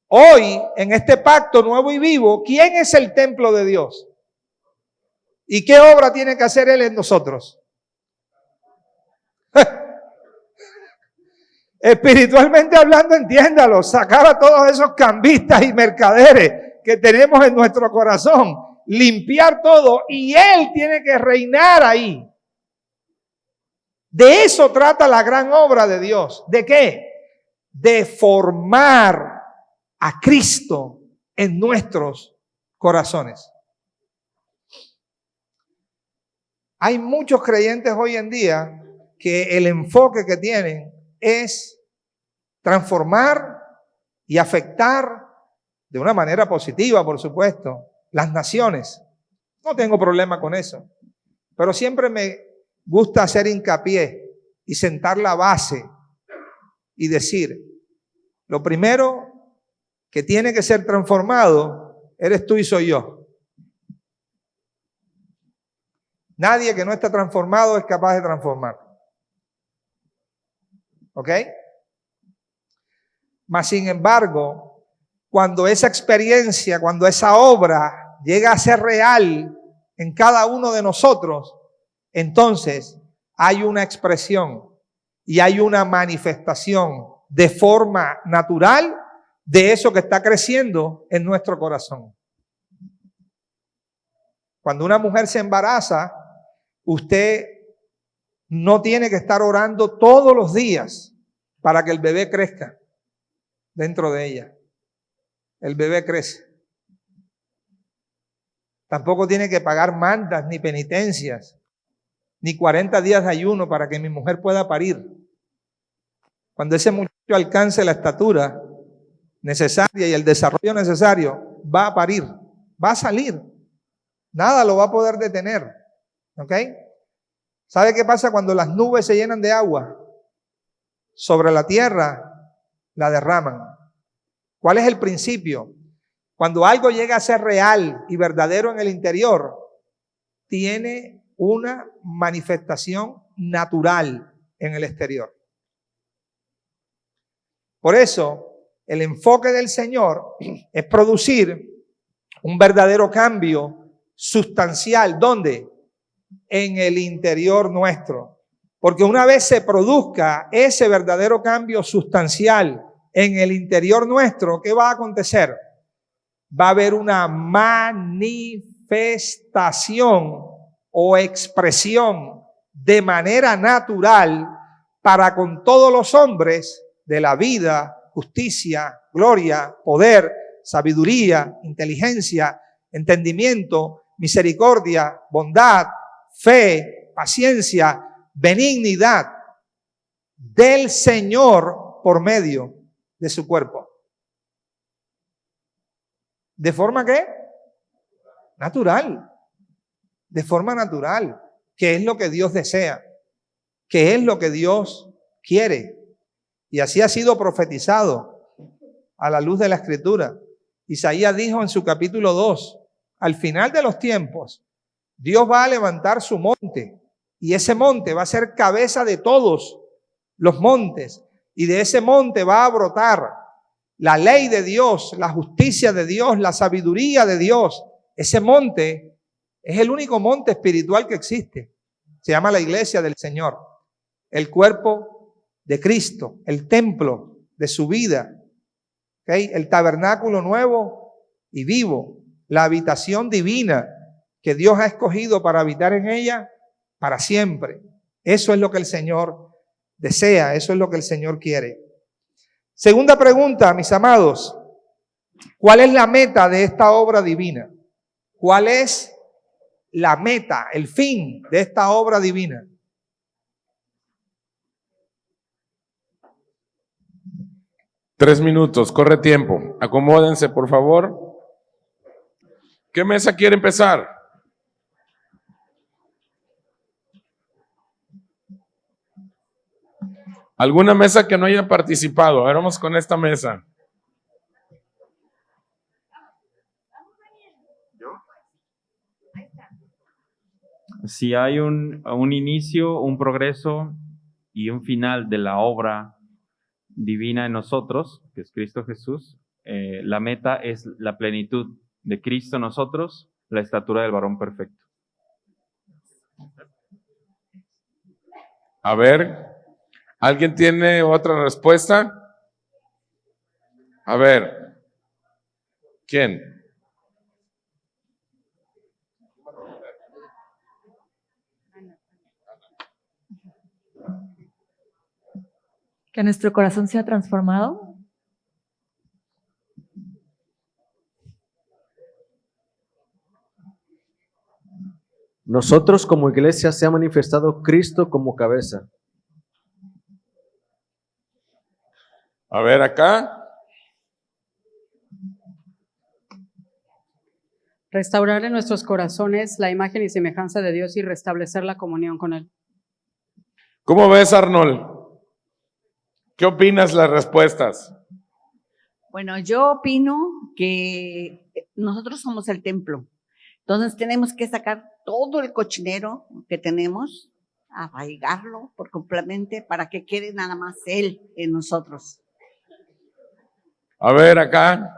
Hoy, en este pacto nuevo y vivo, ¿quién es el templo de Dios? ¿Y qué obra tiene que hacer Él en nosotros? Espiritualmente hablando, entiéndalo, sacar a todos esos cambistas y mercaderes que tenemos en nuestro corazón, limpiar todo y Él tiene que reinar ahí. De eso trata la gran obra de Dios. ¿De qué? De formar a Cristo en nuestros corazones. Hay muchos creyentes hoy en día que el enfoque que tienen es transformar y afectar de una manera positiva, por supuesto, las naciones. No tengo problema con eso, pero siempre me gusta hacer hincapié y sentar la base y decir, lo primero que tiene que ser transformado eres tú y soy yo. Nadie que no está transformado es capaz de transformar. ¿Ok? Mas sin embargo, cuando esa experiencia, cuando esa obra llega a ser real en cada uno de nosotros, entonces hay una expresión y hay una manifestación de forma natural de eso que está creciendo en nuestro corazón. Cuando una mujer se embaraza, usted no tiene que estar orando todos los días para que el bebé crezca dentro de ella. El bebé crece. Tampoco tiene que pagar mandas ni penitencias, ni 40 días de ayuno para que mi mujer pueda parir. Cuando ese muchacho alcance la estatura necesaria y el desarrollo necesario, va a parir, va a salir. Nada lo va a poder detener. ¿Ok? ¿Sabe qué pasa cuando las nubes se llenan de agua? Sobre la tierra la derraman. ¿Cuál es el principio? Cuando algo llega a ser real y verdadero en el interior, tiene una manifestación natural en el exterior. Por eso, el enfoque del Señor es producir un verdadero cambio sustancial. ¿Dónde? En el interior nuestro. Porque una vez se produzca ese verdadero cambio sustancial en el interior nuestro, ¿qué va a acontecer? Va a haber una manifestación o expresión de manera natural para con todos los hombres de la vida, justicia, gloria, poder, sabiduría, inteligencia, entendimiento, misericordia, bondad, fe, paciencia, benignidad del Señor por medio de su cuerpo. ¿De forma qué? Natural. De forma natural. Que es lo que Dios desea. Que es lo que Dios quiere. Y así ha sido profetizado a la luz de la Escritura. Isaías dijo en su capítulo 2, al final de los tiempos, Dios va a levantar su monte. Y ese monte va a ser cabeza de todos los montes. Y de ese monte va a brotar la ley de Dios, la justicia de Dios, la sabiduría de Dios. Ese monte es el único monte espiritual que existe. Se llama la iglesia del Señor. El cuerpo de Cristo, el templo de su vida. ¿Okay? El tabernáculo nuevo y vivo. la habitación divina que Dios ha escogido para habitar en ella para siempre. Eso es lo que el Señor desea, eso es lo que el Señor quiere. Segunda pregunta, mis amados, ¿cuál es la meta de esta obra divina? ¿Cuál es la meta, el fin de esta obra divina? Tres minutos, corre tiempo. Acomódense, por favor. ¿Qué mesa quiere empezar? ¿Alguna mesa que no haya participado? A ver, vamos con esta mesa. Si hay un inicio, un progreso y un final de la obra divina en nosotros, que es Cristo Jesús, la meta es la plenitud de Cristo en nosotros, la estatura del varón perfecto. A ver, ¿alguien tiene otra respuesta? A ver, ¿quién? Que nuestro corazón sea transformado. Nosotros como iglesia se ha manifestado Cristo como cabeza. A ver acá. Restaurar en nuestros corazones la imagen y semejanza de Dios y restablecer la comunión con Él. ¿Cómo ves, Arnold? ¿Qué opinas las respuestas? Bueno, yo opino que nosotros somos el templo. Entonces tenemos que sacar todo el cochinero que tenemos, arraigarlo por completamente para que quede nada más Él en nosotros. A ver acá.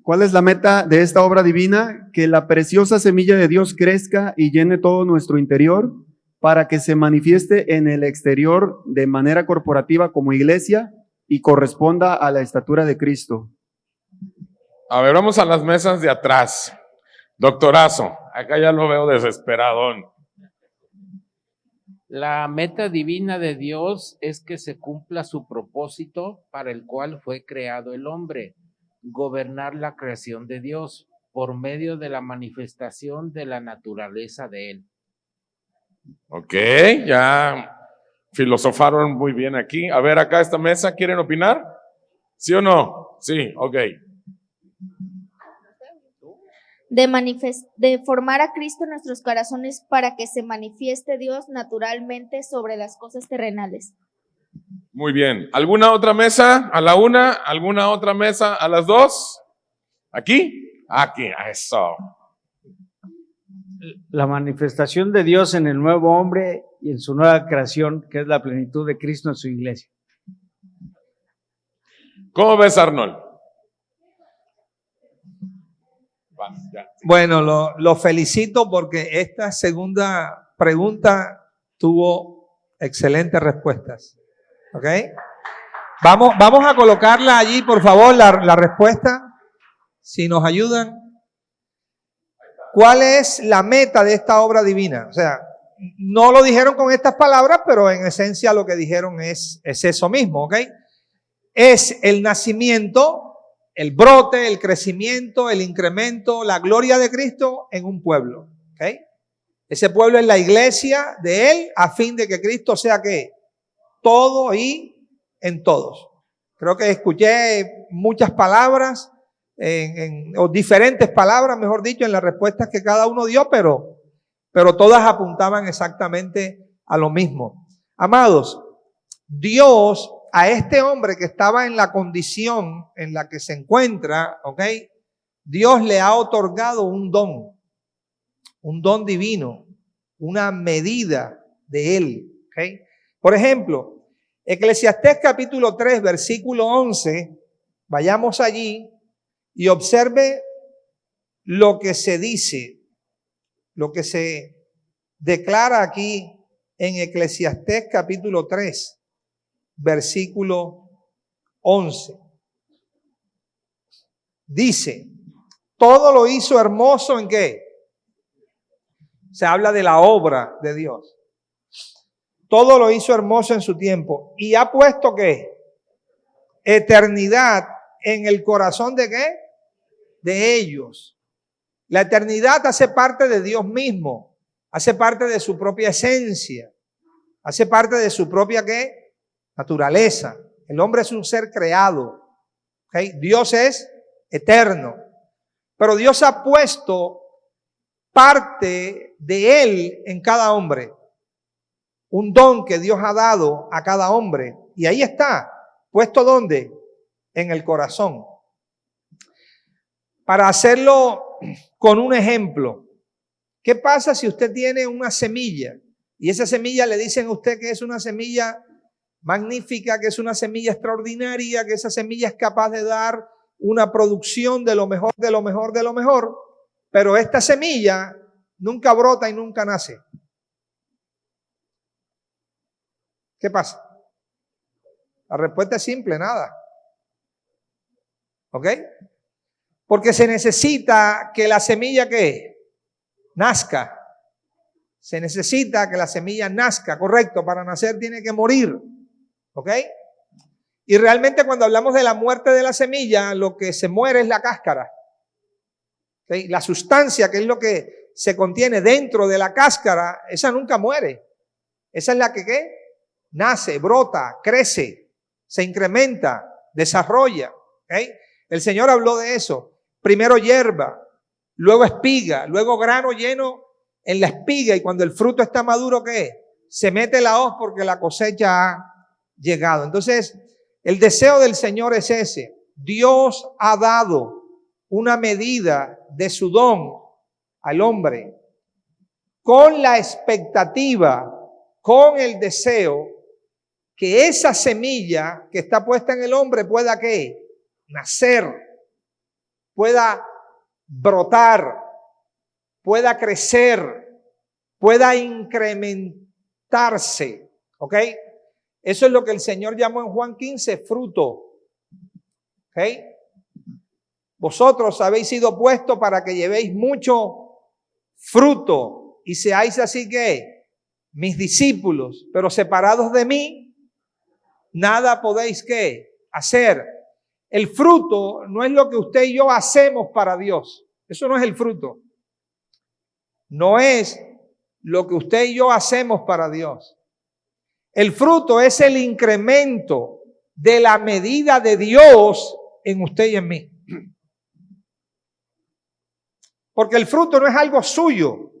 ¿Cuál es la meta de esta obra divina? Que la preciosa semilla de Dios crezca y llene todo nuestro interior para que se manifieste en el exterior de manera corporativa como iglesia y corresponda a la estatura de Cristo. A ver, vamos a las mesas de atrás. Doctorazo, acá ya lo veo desesperadón. La meta divina de Dios es que se cumpla su propósito para el cual fue creado el hombre, gobernar la creación de Dios por medio de la manifestación de la naturaleza de Él. Ok, ya filosofaron muy bien aquí. A ver, acá esta mesa, ¿quieren opinar? ¿Sí o no? Sí, ok. De formar a Cristo en nuestros corazones para que se manifieste Dios naturalmente sobre las cosas terrenales. Muy bien. ¿Alguna otra mesa? ¿A la una? ¿Alguna otra mesa? ¿A las dos? ¿Aquí? Aquí, eso. La manifestación de Dios en el nuevo hombre y en su nueva creación, que es la plenitud de Cristo en su iglesia. ¿Cómo ves, Arnold? Bueno, lo felicito porque esta segunda pregunta tuvo excelentes respuestas. ¿Ok? Vamos a colocarla allí, por favor, la respuesta, si nos ayudan. ¿Cuál es la meta de esta obra divina? O sea, no lo dijeron con estas palabras, pero en esencia lo que dijeron es eso mismo, ¿ok? Es el nacimiento, el brote, el crecimiento, el incremento, la gloria de Cristo en un pueblo, ¿ok? Ese pueblo es la iglesia de Él a fin de que Cristo sea ¿qué? Todo y en todos. Creo que escuché muchas palabras, o diferentes palabras, mejor dicho, en las respuestas que cada uno dio, pero todas apuntaban exactamente a lo mismo. Amados, Dios a este hombre que estaba en la condición en la que se encuentra, ¿ok? Dios le ha otorgado un don divino, una medida de él, ¿ok? Por ejemplo, Eclesiastés capítulo 3, versículo 11, vayamos allí y observe lo que se dice, lo que se declara aquí en Eclesiastés capítulo 3, versículo 11. dice, todo lo hizo hermoso ¿en qué? Se habla de la obra de Dios. Todo lo hizo hermoso en su tiempo. ¿Y ha puesto qué? Eternidad en el corazón ¿de qué? De ellos. La eternidad hace parte de Dios mismo. Hace parte de su propia esencia. Hace parte de su propia ¿qué? Naturaleza. El hombre es un ser creado. ¿Okay? Dios es eterno. Pero Dios ha puesto parte de Él en cada hombre. Un don que Dios ha dado a cada hombre. Y ahí está. ¿Puesto dónde? En el corazón. Para hacerlo con un ejemplo. ¿Qué pasa si usted tiene una semilla? Y esa semilla le dicen a usted que es una semilla magnífica, que es una semilla extraordinaria, que esa semilla es capaz de dar una producción de lo mejor, de lo mejor, de lo mejor. Pero esta semilla nunca brota y nunca nace. ¿Qué pasa? La respuesta es simple, nada. ¿Ok? Porque se necesita que la semilla ¿qué? Nazca. Se necesita que la semilla nazca, correcto. Para nacer tiene que morir. ¿Ok? Y realmente cuando hablamos de la muerte de la semilla, lo que se muere es la cáscara. ¿Okay? La sustancia, que es lo que se contiene dentro de la cáscara, esa nunca muere. Esa es la que ¿qué? Nace, brota, crece, se incrementa, desarrolla. ¿Okay? El Señor habló de eso. Primero hierba, luego espiga, luego grano lleno en la espiga, y cuando el fruto está maduro, ¿qué? Se mete la hoz porque la cosecha ha llegado. Entonces, el deseo del Señor es ese. Dios ha dado una medida de su don al hombre con la expectativa, con el deseo que esa semilla que está puesta en el hombre pueda ¿qué? Nacer, pueda brotar, pueda crecer, pueda incrementarse. ¿Ok? Eso es lo que el Señor llamó en Juan 15 fruto. ¿Ok? Vosotros habéis sido puestos para que llevéis mucho fruto y seáis así que mis discípulos, pero separados de mí, nada podéis ¿qué? Hacer. El fruto no es lo que usted y yo hacemos para Dios. Eso no es el fruto. No es lo que usted y yo hacemos para Dios. El fruto es el incremento de la medida de Dios en usted y en mí. Porque el fruto no es algo suyo.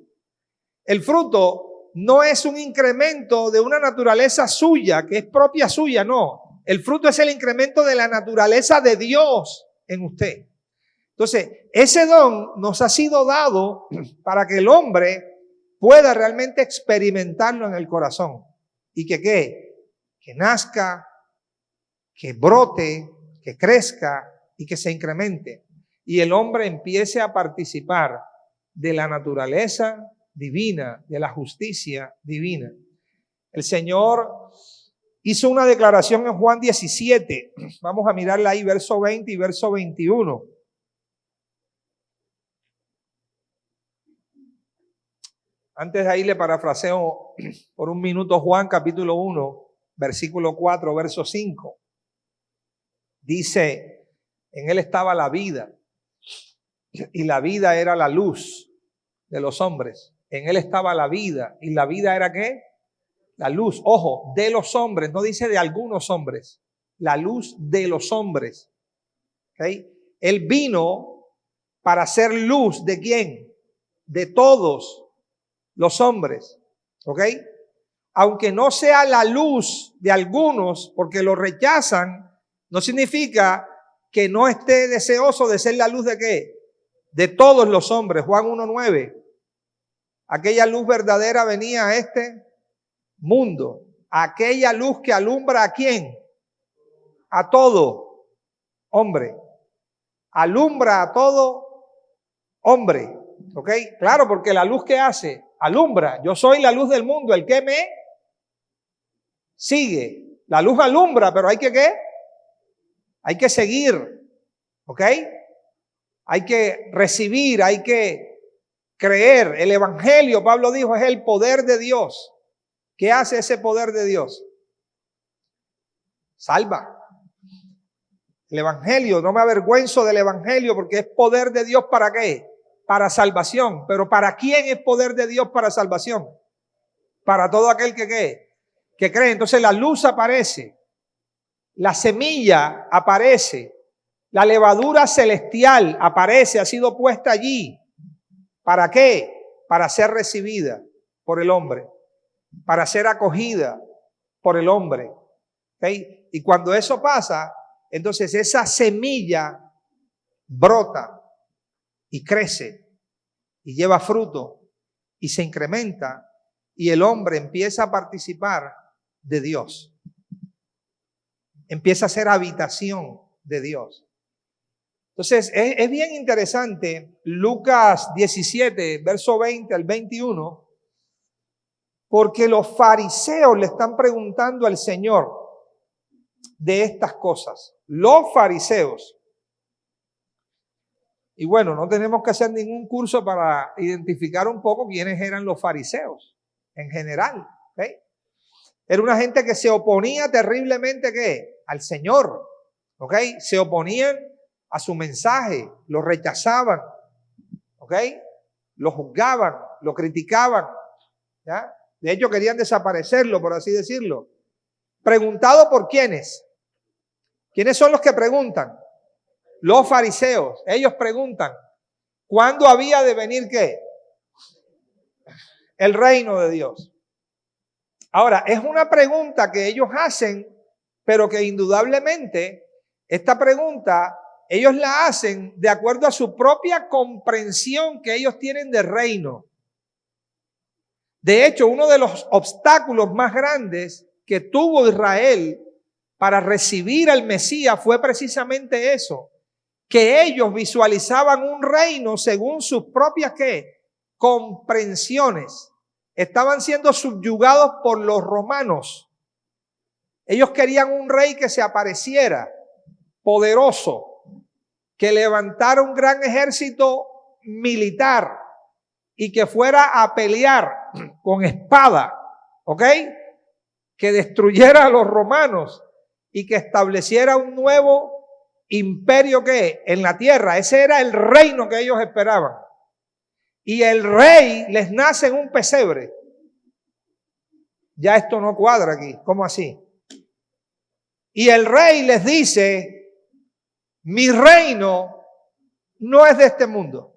El fruto no es un incremento de una naturaleza suya, que es propia suya, no. El fruto es el incremento de la naturaleza de Dios en usted. Entonces, ese don nos ha sido dado para que el hombre pueda realmente experimentarlo en el corazón. Y que ¿qué? Que nazca, que brote, que crezca y que se incremente. Y el hombre empiece a participar de la naturaleza divina, de la justicia divina. El Señor hizo una declaración en Juan 17. Vamos a mirarla ahí, verso 20 y verso 21. Antes de ahí le parafraseo por un minuto Juan capítulo 1, versículo 4, verso 5. Dice, en él estaba la vida y la vida era la luz de los hombres. En él estaba la vida y la vida era ¿qué? La luz, ojo, de los hombres, no dice de algunos hombres, la luz de los hombres. ¿Okay? Él vino para ser luz ¿de quién? De todos los hombres. ¿Ok? Aunque no sea la luz de algunos porque lo rechazan, no significa que no esté deseoso de ser la luz ¿de qué? De todos los hombres. Juan 1:9. Aquella luz verdadera venía a este mundo. Aquella luz que alumbra ¿a quién? A todo hombre. Alumbra a todo hombre. ¿Ok? Claro, porque la luz que hace, alumbra. Yo soy la luz del mundo. El que me sigue. La luz alumbra, pero hay que ¿qué? Hay que seguir. ¿Ok? hay que recibir, hay que creer. El evangelio, Pablo dijo, es el poder de Dios. ¿Qué hace ese poder de Dios? Salva. El evangelio, no me avergüenzo del evangelio porque es poder de Dios. ¿Para qué? Para salvación. Pero ¿para quién es poder de Dios para salvación? Para todo aquel que cree. Entonces la luz aparece, la semilla aparece, la levadura celestial aparece, ha sido puesta allí. ¿Para qué? Para ser recibida por el hombre, para ser acogida por el hombre. ¿Okay? Y cuando eso pasa, entonces esa semilla brota y crece y lleva fruto y se incrementa y el hombre empieza a participar de Dios. Empieza a ser habitación de Dios. Entonces es bien interesante Lucas 17, verso 20 al 21, porque los fariseos le están preguntando al Señor de estas cosas. Los fariseos. Y bueno, no tenemos que hacer ningún curso para identificar un poco quiénes eran los fariseos en general. ¿Okay? Era una gente que se oponía terriblemente ¿qué? Al Señor. ¿Okay? Se oponían a su mensaje, lo rechazaban. ¿Okay? Lo juzgaban, lo criticaban. ¿Ya? De hecho, querían desaparecerlo, por así decirlo. ¿Preguntado por quiénes? ¿Quiénes son los que preguntan? Los fariseos. Ellos preguntan, ¿cuándo había de venir qué? El reino de Dios. Ahora, es una pregunta que ellos hacen, pero que indudablemente esta pregunta ellos la hacen de acuerdo a su propia comprensión que ellos tienen del reino. De hecho, uno de los obstáculos más grandes que tuvo Israel para recibir al Mesías fue precisamente eso, que ellos visualizaban un reino según sus propias ¿qué? Comprensiones. Estaban siendo subyugados por los romanos. Ellos querían un rey que se apareciera, poderoso, que levantara un gran ejército militar y que fuera a pelear con espada, ¿ok? Que destruyera a los romanos y que estableciera un nuevo imperio que en la tierra. Ese era el reino que ellos esperaban. Y el rey les nace en un pesebre. Ya esto no cuadra aquí. ¿Cómo así? Y el rey les dice, mi reino no es de este mundo.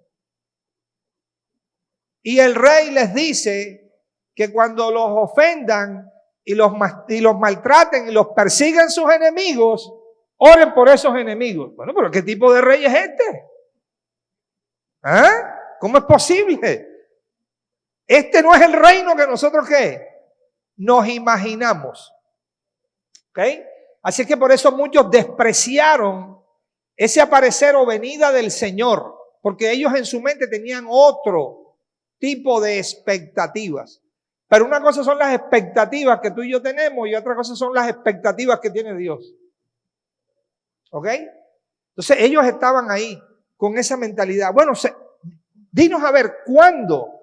Y el rey les dice que cuando los ofendan y los maltraten y los persigan sus enemigos, oren por esos enemigos. Bueno, pero ¿qué tipo de rey es este? ¿Ah? ¿Cómo es posible? Este no es el reino que nosotros ¿qué? Nos imaginamos. ¿Ok? Así que por eso muchos despreciaron ese aparecer o venida del Señor, porque ellos en su mente tenían otro tipo de expectativas. Pero una cosa son las expectativas que tú y yo tenemos y otra cosa son las expectativas que tiene Dios. ¿Ok? Entonces ellos estaban ahí con esa mentalidad. Bueno, dinos a ver, ¿cuándo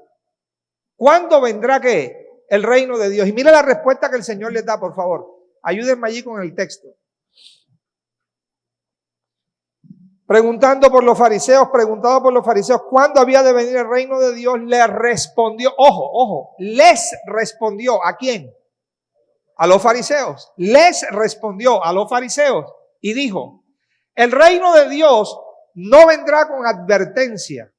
vendrá qué? El reino de Dios. Y mira la respuesta que el Señor les da, por favor. Ayúdenme allí con el texto. Preguntado por los fariseos, ¿cuándo había de venir el reino de Dios? Les respondió, ojo, les respondió, ¿a quién? A los fariseos. Les respondió a los fariseos y dijo, el reino de Dios no vendrá con advertencia.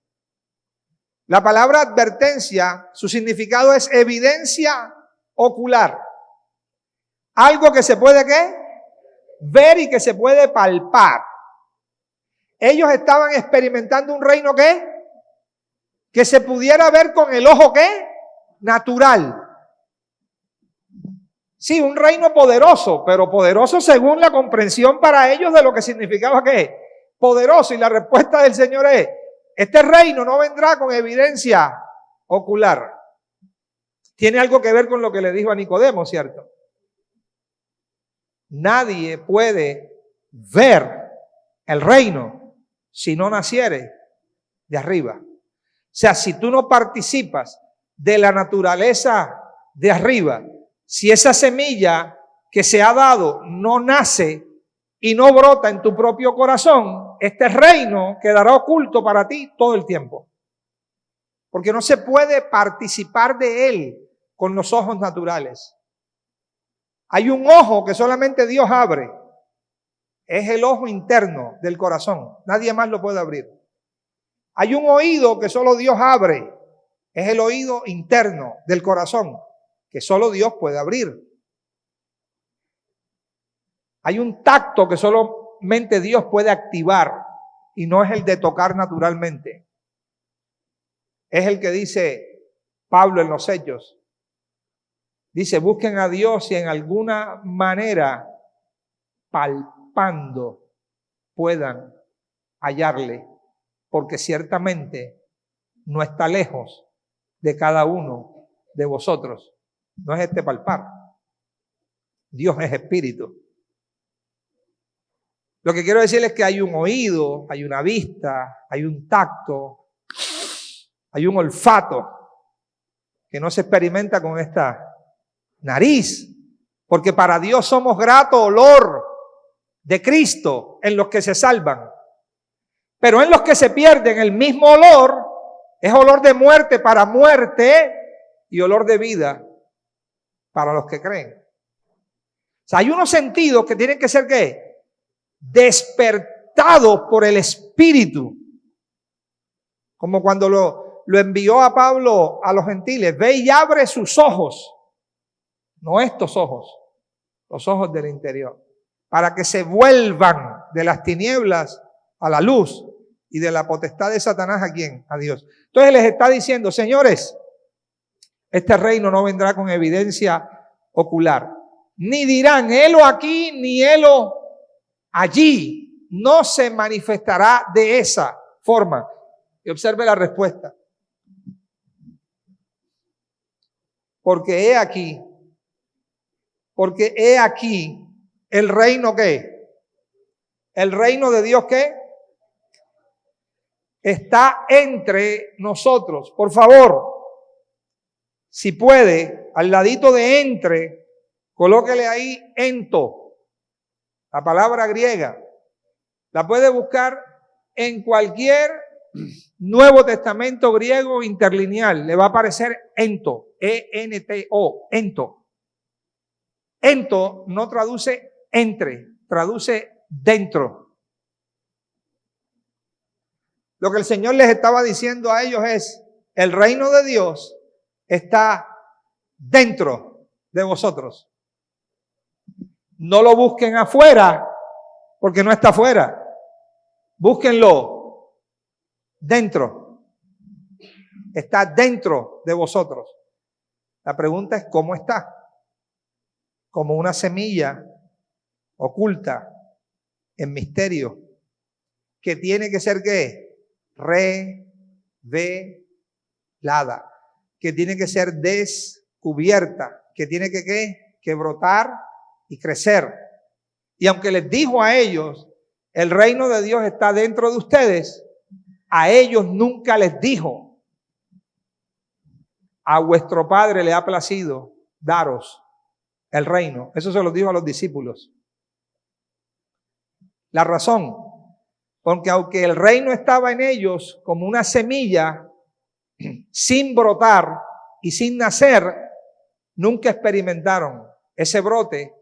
La palabra advertencia, su significado es evidencia ocular. Algo que se puede ¿qué? Ver y que se puede palpar. Ellos estaban experimentando un reino ¿qué? Que se pudiera ver con el ojo ¿qué? Natural. Sí, un reino poderoso, pero poderoso según la comprensión para ellos de lo que significaba ¿qué? Poderoso. Y la respuesta del Señor es, este reino no vendrá con evidencia ocular. Tiene algo que ver con lo que le dijo a Nicodemo, ¿cierto? Nadie puede ver el reino si no naciere de arriba. O sea, si tú no participas de la naturaleza de arriba, si esa semilla que se ha dado no nace y no brota en tu propio corazón, este reino quedará oculto para ti todo el tiempo. Porque no se puede participar de él con los ojos naturales. Hay un ojo que solamente Dios abre. Es el ojo interno del corazón. Nadie más lo puede abrir. Hay un oído que solo Dios abre. Es el oído interno del corazón, que solo Dios puede abrir. Hay un tacto que solamente Dios puede activar y no es el de tocar naturalmente. Es el que dice Pablo en los Hechos. Dice, busquen a Dios y en alguna manera, palpando, puedan hallarle, porque ciertamente no está lejos de cada uno de vosotros. No es este palpar. Dios es espíritu. Lo que quiero decirles es que hay un oído, hay una vista, hay un tacto, hay un olfato que no se experimenta con esta nariz, porque para Dios somos grato olor de Cristo en los que se salvan. Pero en los que se pierden el mismo olor es olor de muerte para muerte y olor de vida para los que creen. O sea, hay unos sentidos que tienen que ser ¿qué? Despertados por el Espíritu. Como cuando lo envió a Pablo a los gentiles. Ve y abre sus ojos. No estos ojos, los ojos del interior. Para que se vuelvan de las tinieblas a la luz y de la potestad de Satanás ¿a quién? A Dios. Entonces les está diciendo, señores, este reino no vendrá con evidencia ocular. Ni dirán, helo aquí, ni helo allí. No se manifestará de esa forma. Y observe la respuesta. Porque he aquí el reino ¿qué? El reino de Dios ¿qué? Está entre nosotros. Por favor, si puede, al ladito de entre, colóquele ahí ento, la palabra griega. La puede buscar en cualquier Nuevo Testamento griego interlineal. Le va a aparecer ento, E-N-T-O, ento. Ento no traduce entre, traduce dentro. Lo que el Señor les estaba diciendo a ellos es, el reino de Dios está dentro de vosotros. No lo busquen afuera, porque no está afuera. Búsquenlo dentro. Está dentro de vosotros. La pregunta es, ¿cómo está? Como una semilla oculta en misterio, que tiene que ser ¿qué? Revelada, que tiene que ser descubierta, que tiene que ¿qué? Que brotar y crecer. Y aunque les dijo a ellos, el reino de Dios está dentro de ustedes, a ellos nunca les dijo, a vuestro Padre le ha placido daros el reino. Eso se lo dijo a los discípulos. La razón, porque aunque el reino estaba en ellos como una semilla, sin brotar y sin nacer, nunca experimentaron ese brote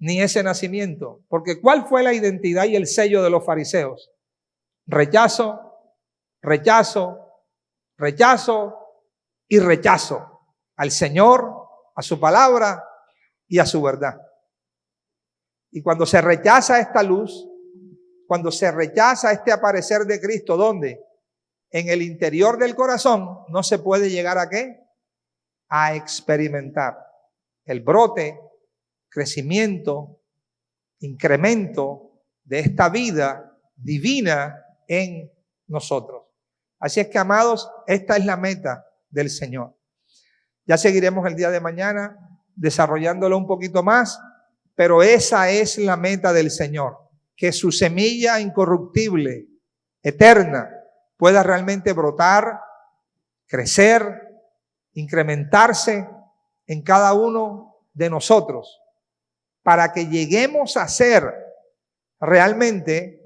ni ese nacimiento. Porque ¿cuál fue la identidad y el sello de los fariseos? Rechazo, rechazo, rechazo y rechazo al Señor, a su palabra y a su verdad. Y cuando se rechaza esta luz, cuando se rechaza este aparecer de Cristo, ¿dónde? En el interior del corazón, no se puede llegar ¿a qué? A experimentar el brote, crecimiento, incremento de esta vida divina en nosotros. Así es que, amados, esta es la meta del Señor. Ya seguiremos el día de mañana desarrollándolo un poquito más, pero esa es la meta del Señor, que su semilla incorruptible, eterna, pueda realmente brotar, crecer, incrementarse en cada uno de nosotros, para que lleguemos a ser realmente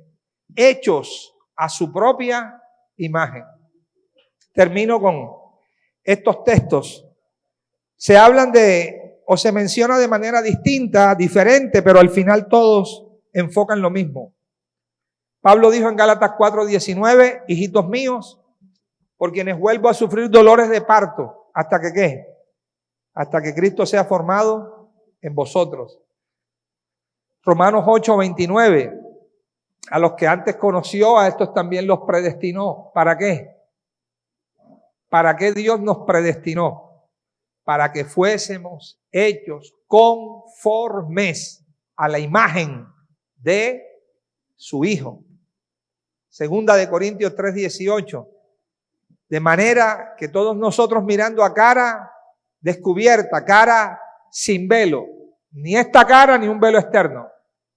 hechos a su propia imagen. Termino con estos textos. Se hablan o se menciona de manera distinta, diferente, pero al final todos enfocan lo mismo. Pablo dijo en Gálatas 4:19, hijitos míos, por quienes vuelvo a sufrir dolores de parto, ¿hasta que qué? Hasta que Cristo sea formado en vosotros. Romanos 8:29, a los que antes conoció, a estos también los predestinó. ¿Para qué? ¿Para qué Dios nos predestinó? Para que fuésemos hechos conformes a la imagen de su Hijo. Segunda de Corintios 3:18. De manera que todos nosotros mirando a cara descubierta, cara sin velo, ni esta cara ni un velo externo,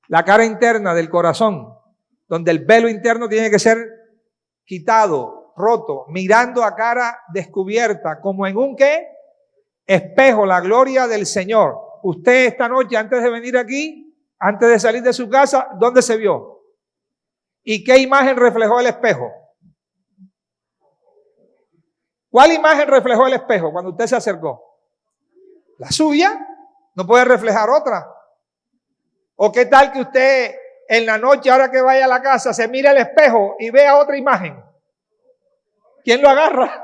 la cara interna del corazón, donde el velo interno tiene que ser quitado, roto, mirando a cara descubierta, como en un ¿qué? Espejo, la gloria del Señor. Usted esta noche, antes de venir aquí, antes de salir de su casa, ¿dónde se vio? ¿Y qué imagen reflejó el espejo? ¿Cuál imagen reflejó el espejo cuando usted se acercó? ¿La suya? ¿No puede reflejar otra? ¿O qué tal que usted en la noche, ahora que vaya a la casa, se mire al espejo y vea otra imagen? ¿Quién lo agarra?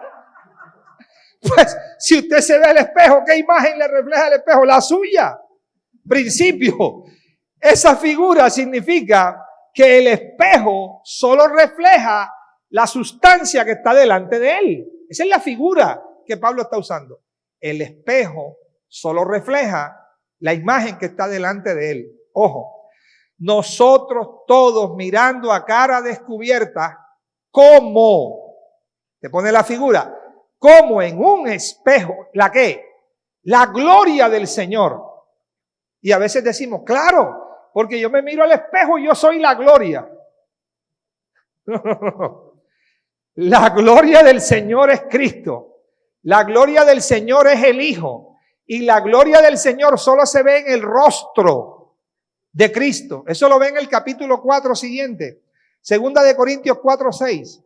Pues si usted se ve al espejo, ¿qué imagen le refleja el espejo? La suya. Principio. Esa figura significa que el espejo solo refleja la sustancia que está delante de él. Esa es la figura que Pablo está usando. El espejo solo refleja la imagen que está delante de él. Ojo, nosotros todos mirando a cara descubierta, como, te pone la figura, como en un espejo, ¿la qué? La gloria del Señor. Y a veces decimos, claro, porque yo me miro al espejo y yo soy la gloria. La gloria del Señor es Cristo. La gloria del Señor es el Hijo. Y la gloria del Señor solo se ve en el rostro de Cristo. Eso lo ve en el capítulo 4 siguiente. Segunda de Corintios 4:6.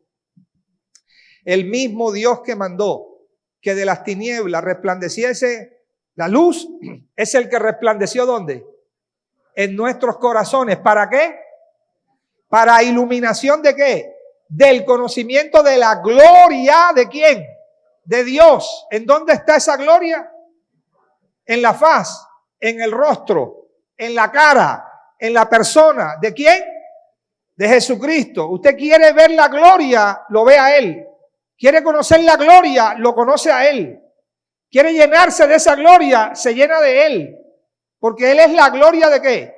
El mismo Dios que mandó que de las tinieblas resplandeciese la luz, es el que resplandeció ¿dónde? En nuestros corazones. ¿Para qué? Para iluminación de qué? Del conocimiento de la gloria de ¿quién? De Dios. ¿En dónde está esa gloria? En la faz, en el rostro, en la cara, en la persona. ¿De quién? De Jesucristo. Usted quiere ver la gloria, lo ve a Él. Quiere conocer la gloria, lo conoce a Él. Quiere llenarse de esa gloria, se llena de Él. Porque Él es la gloria de ¿qué?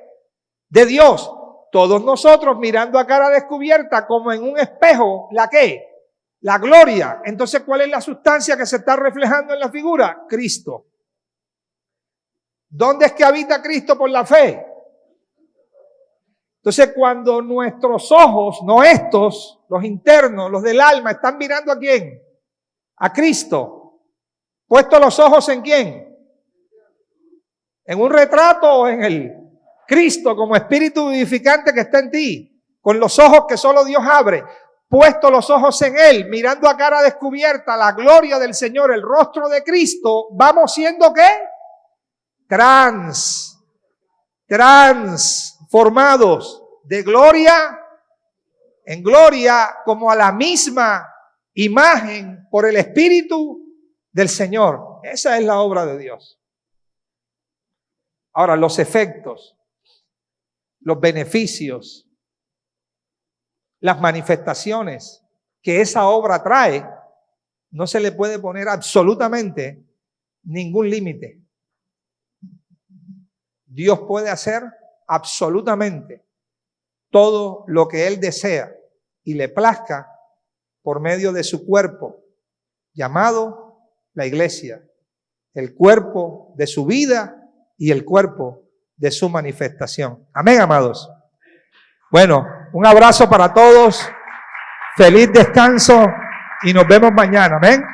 De Dios. Todos nosotros mirando a cara descubierta como en un espejo, ¿la qué? La gloria. Entonces, ¿cuál es la sustancia que se está reflejando en la figura? Cristo. ¿Dónde es que habita Cristo por la fe? Entonces, cuando nuestros ojos, no estos, los internos, los del alma, están mirando ¿a quién? A Cristo. ¿Puestos los ojos en quién? ¿En un retrato o en el Cristo como espíritu vivificante que está en ti? Con los ojos que solo Dios abre. Puestos los ojos en Él, mirando a cara descubierta la gloria del Señor, el rostro de Cristo, ¿vamos siendo qué? Transformados de gloria en gloria, como a la misma imagen por el Espíritu del Señor. Esa es la obra de Dios. Ahora, los efectos, los beneficios, las manifestaciones que esa obra trae, no se le puede poner absolutamente ningún límite. Dios puede hacer absolutamente todo lo que Él desea y le plazca por medio de su cuerpo, llamado la iglesia, el cuerpo de su vida y el cuerpo de su manifestación. Amén, amados. Bueno, un abrazo para todos. Feliz descanso y nos vemos mañana. Amén.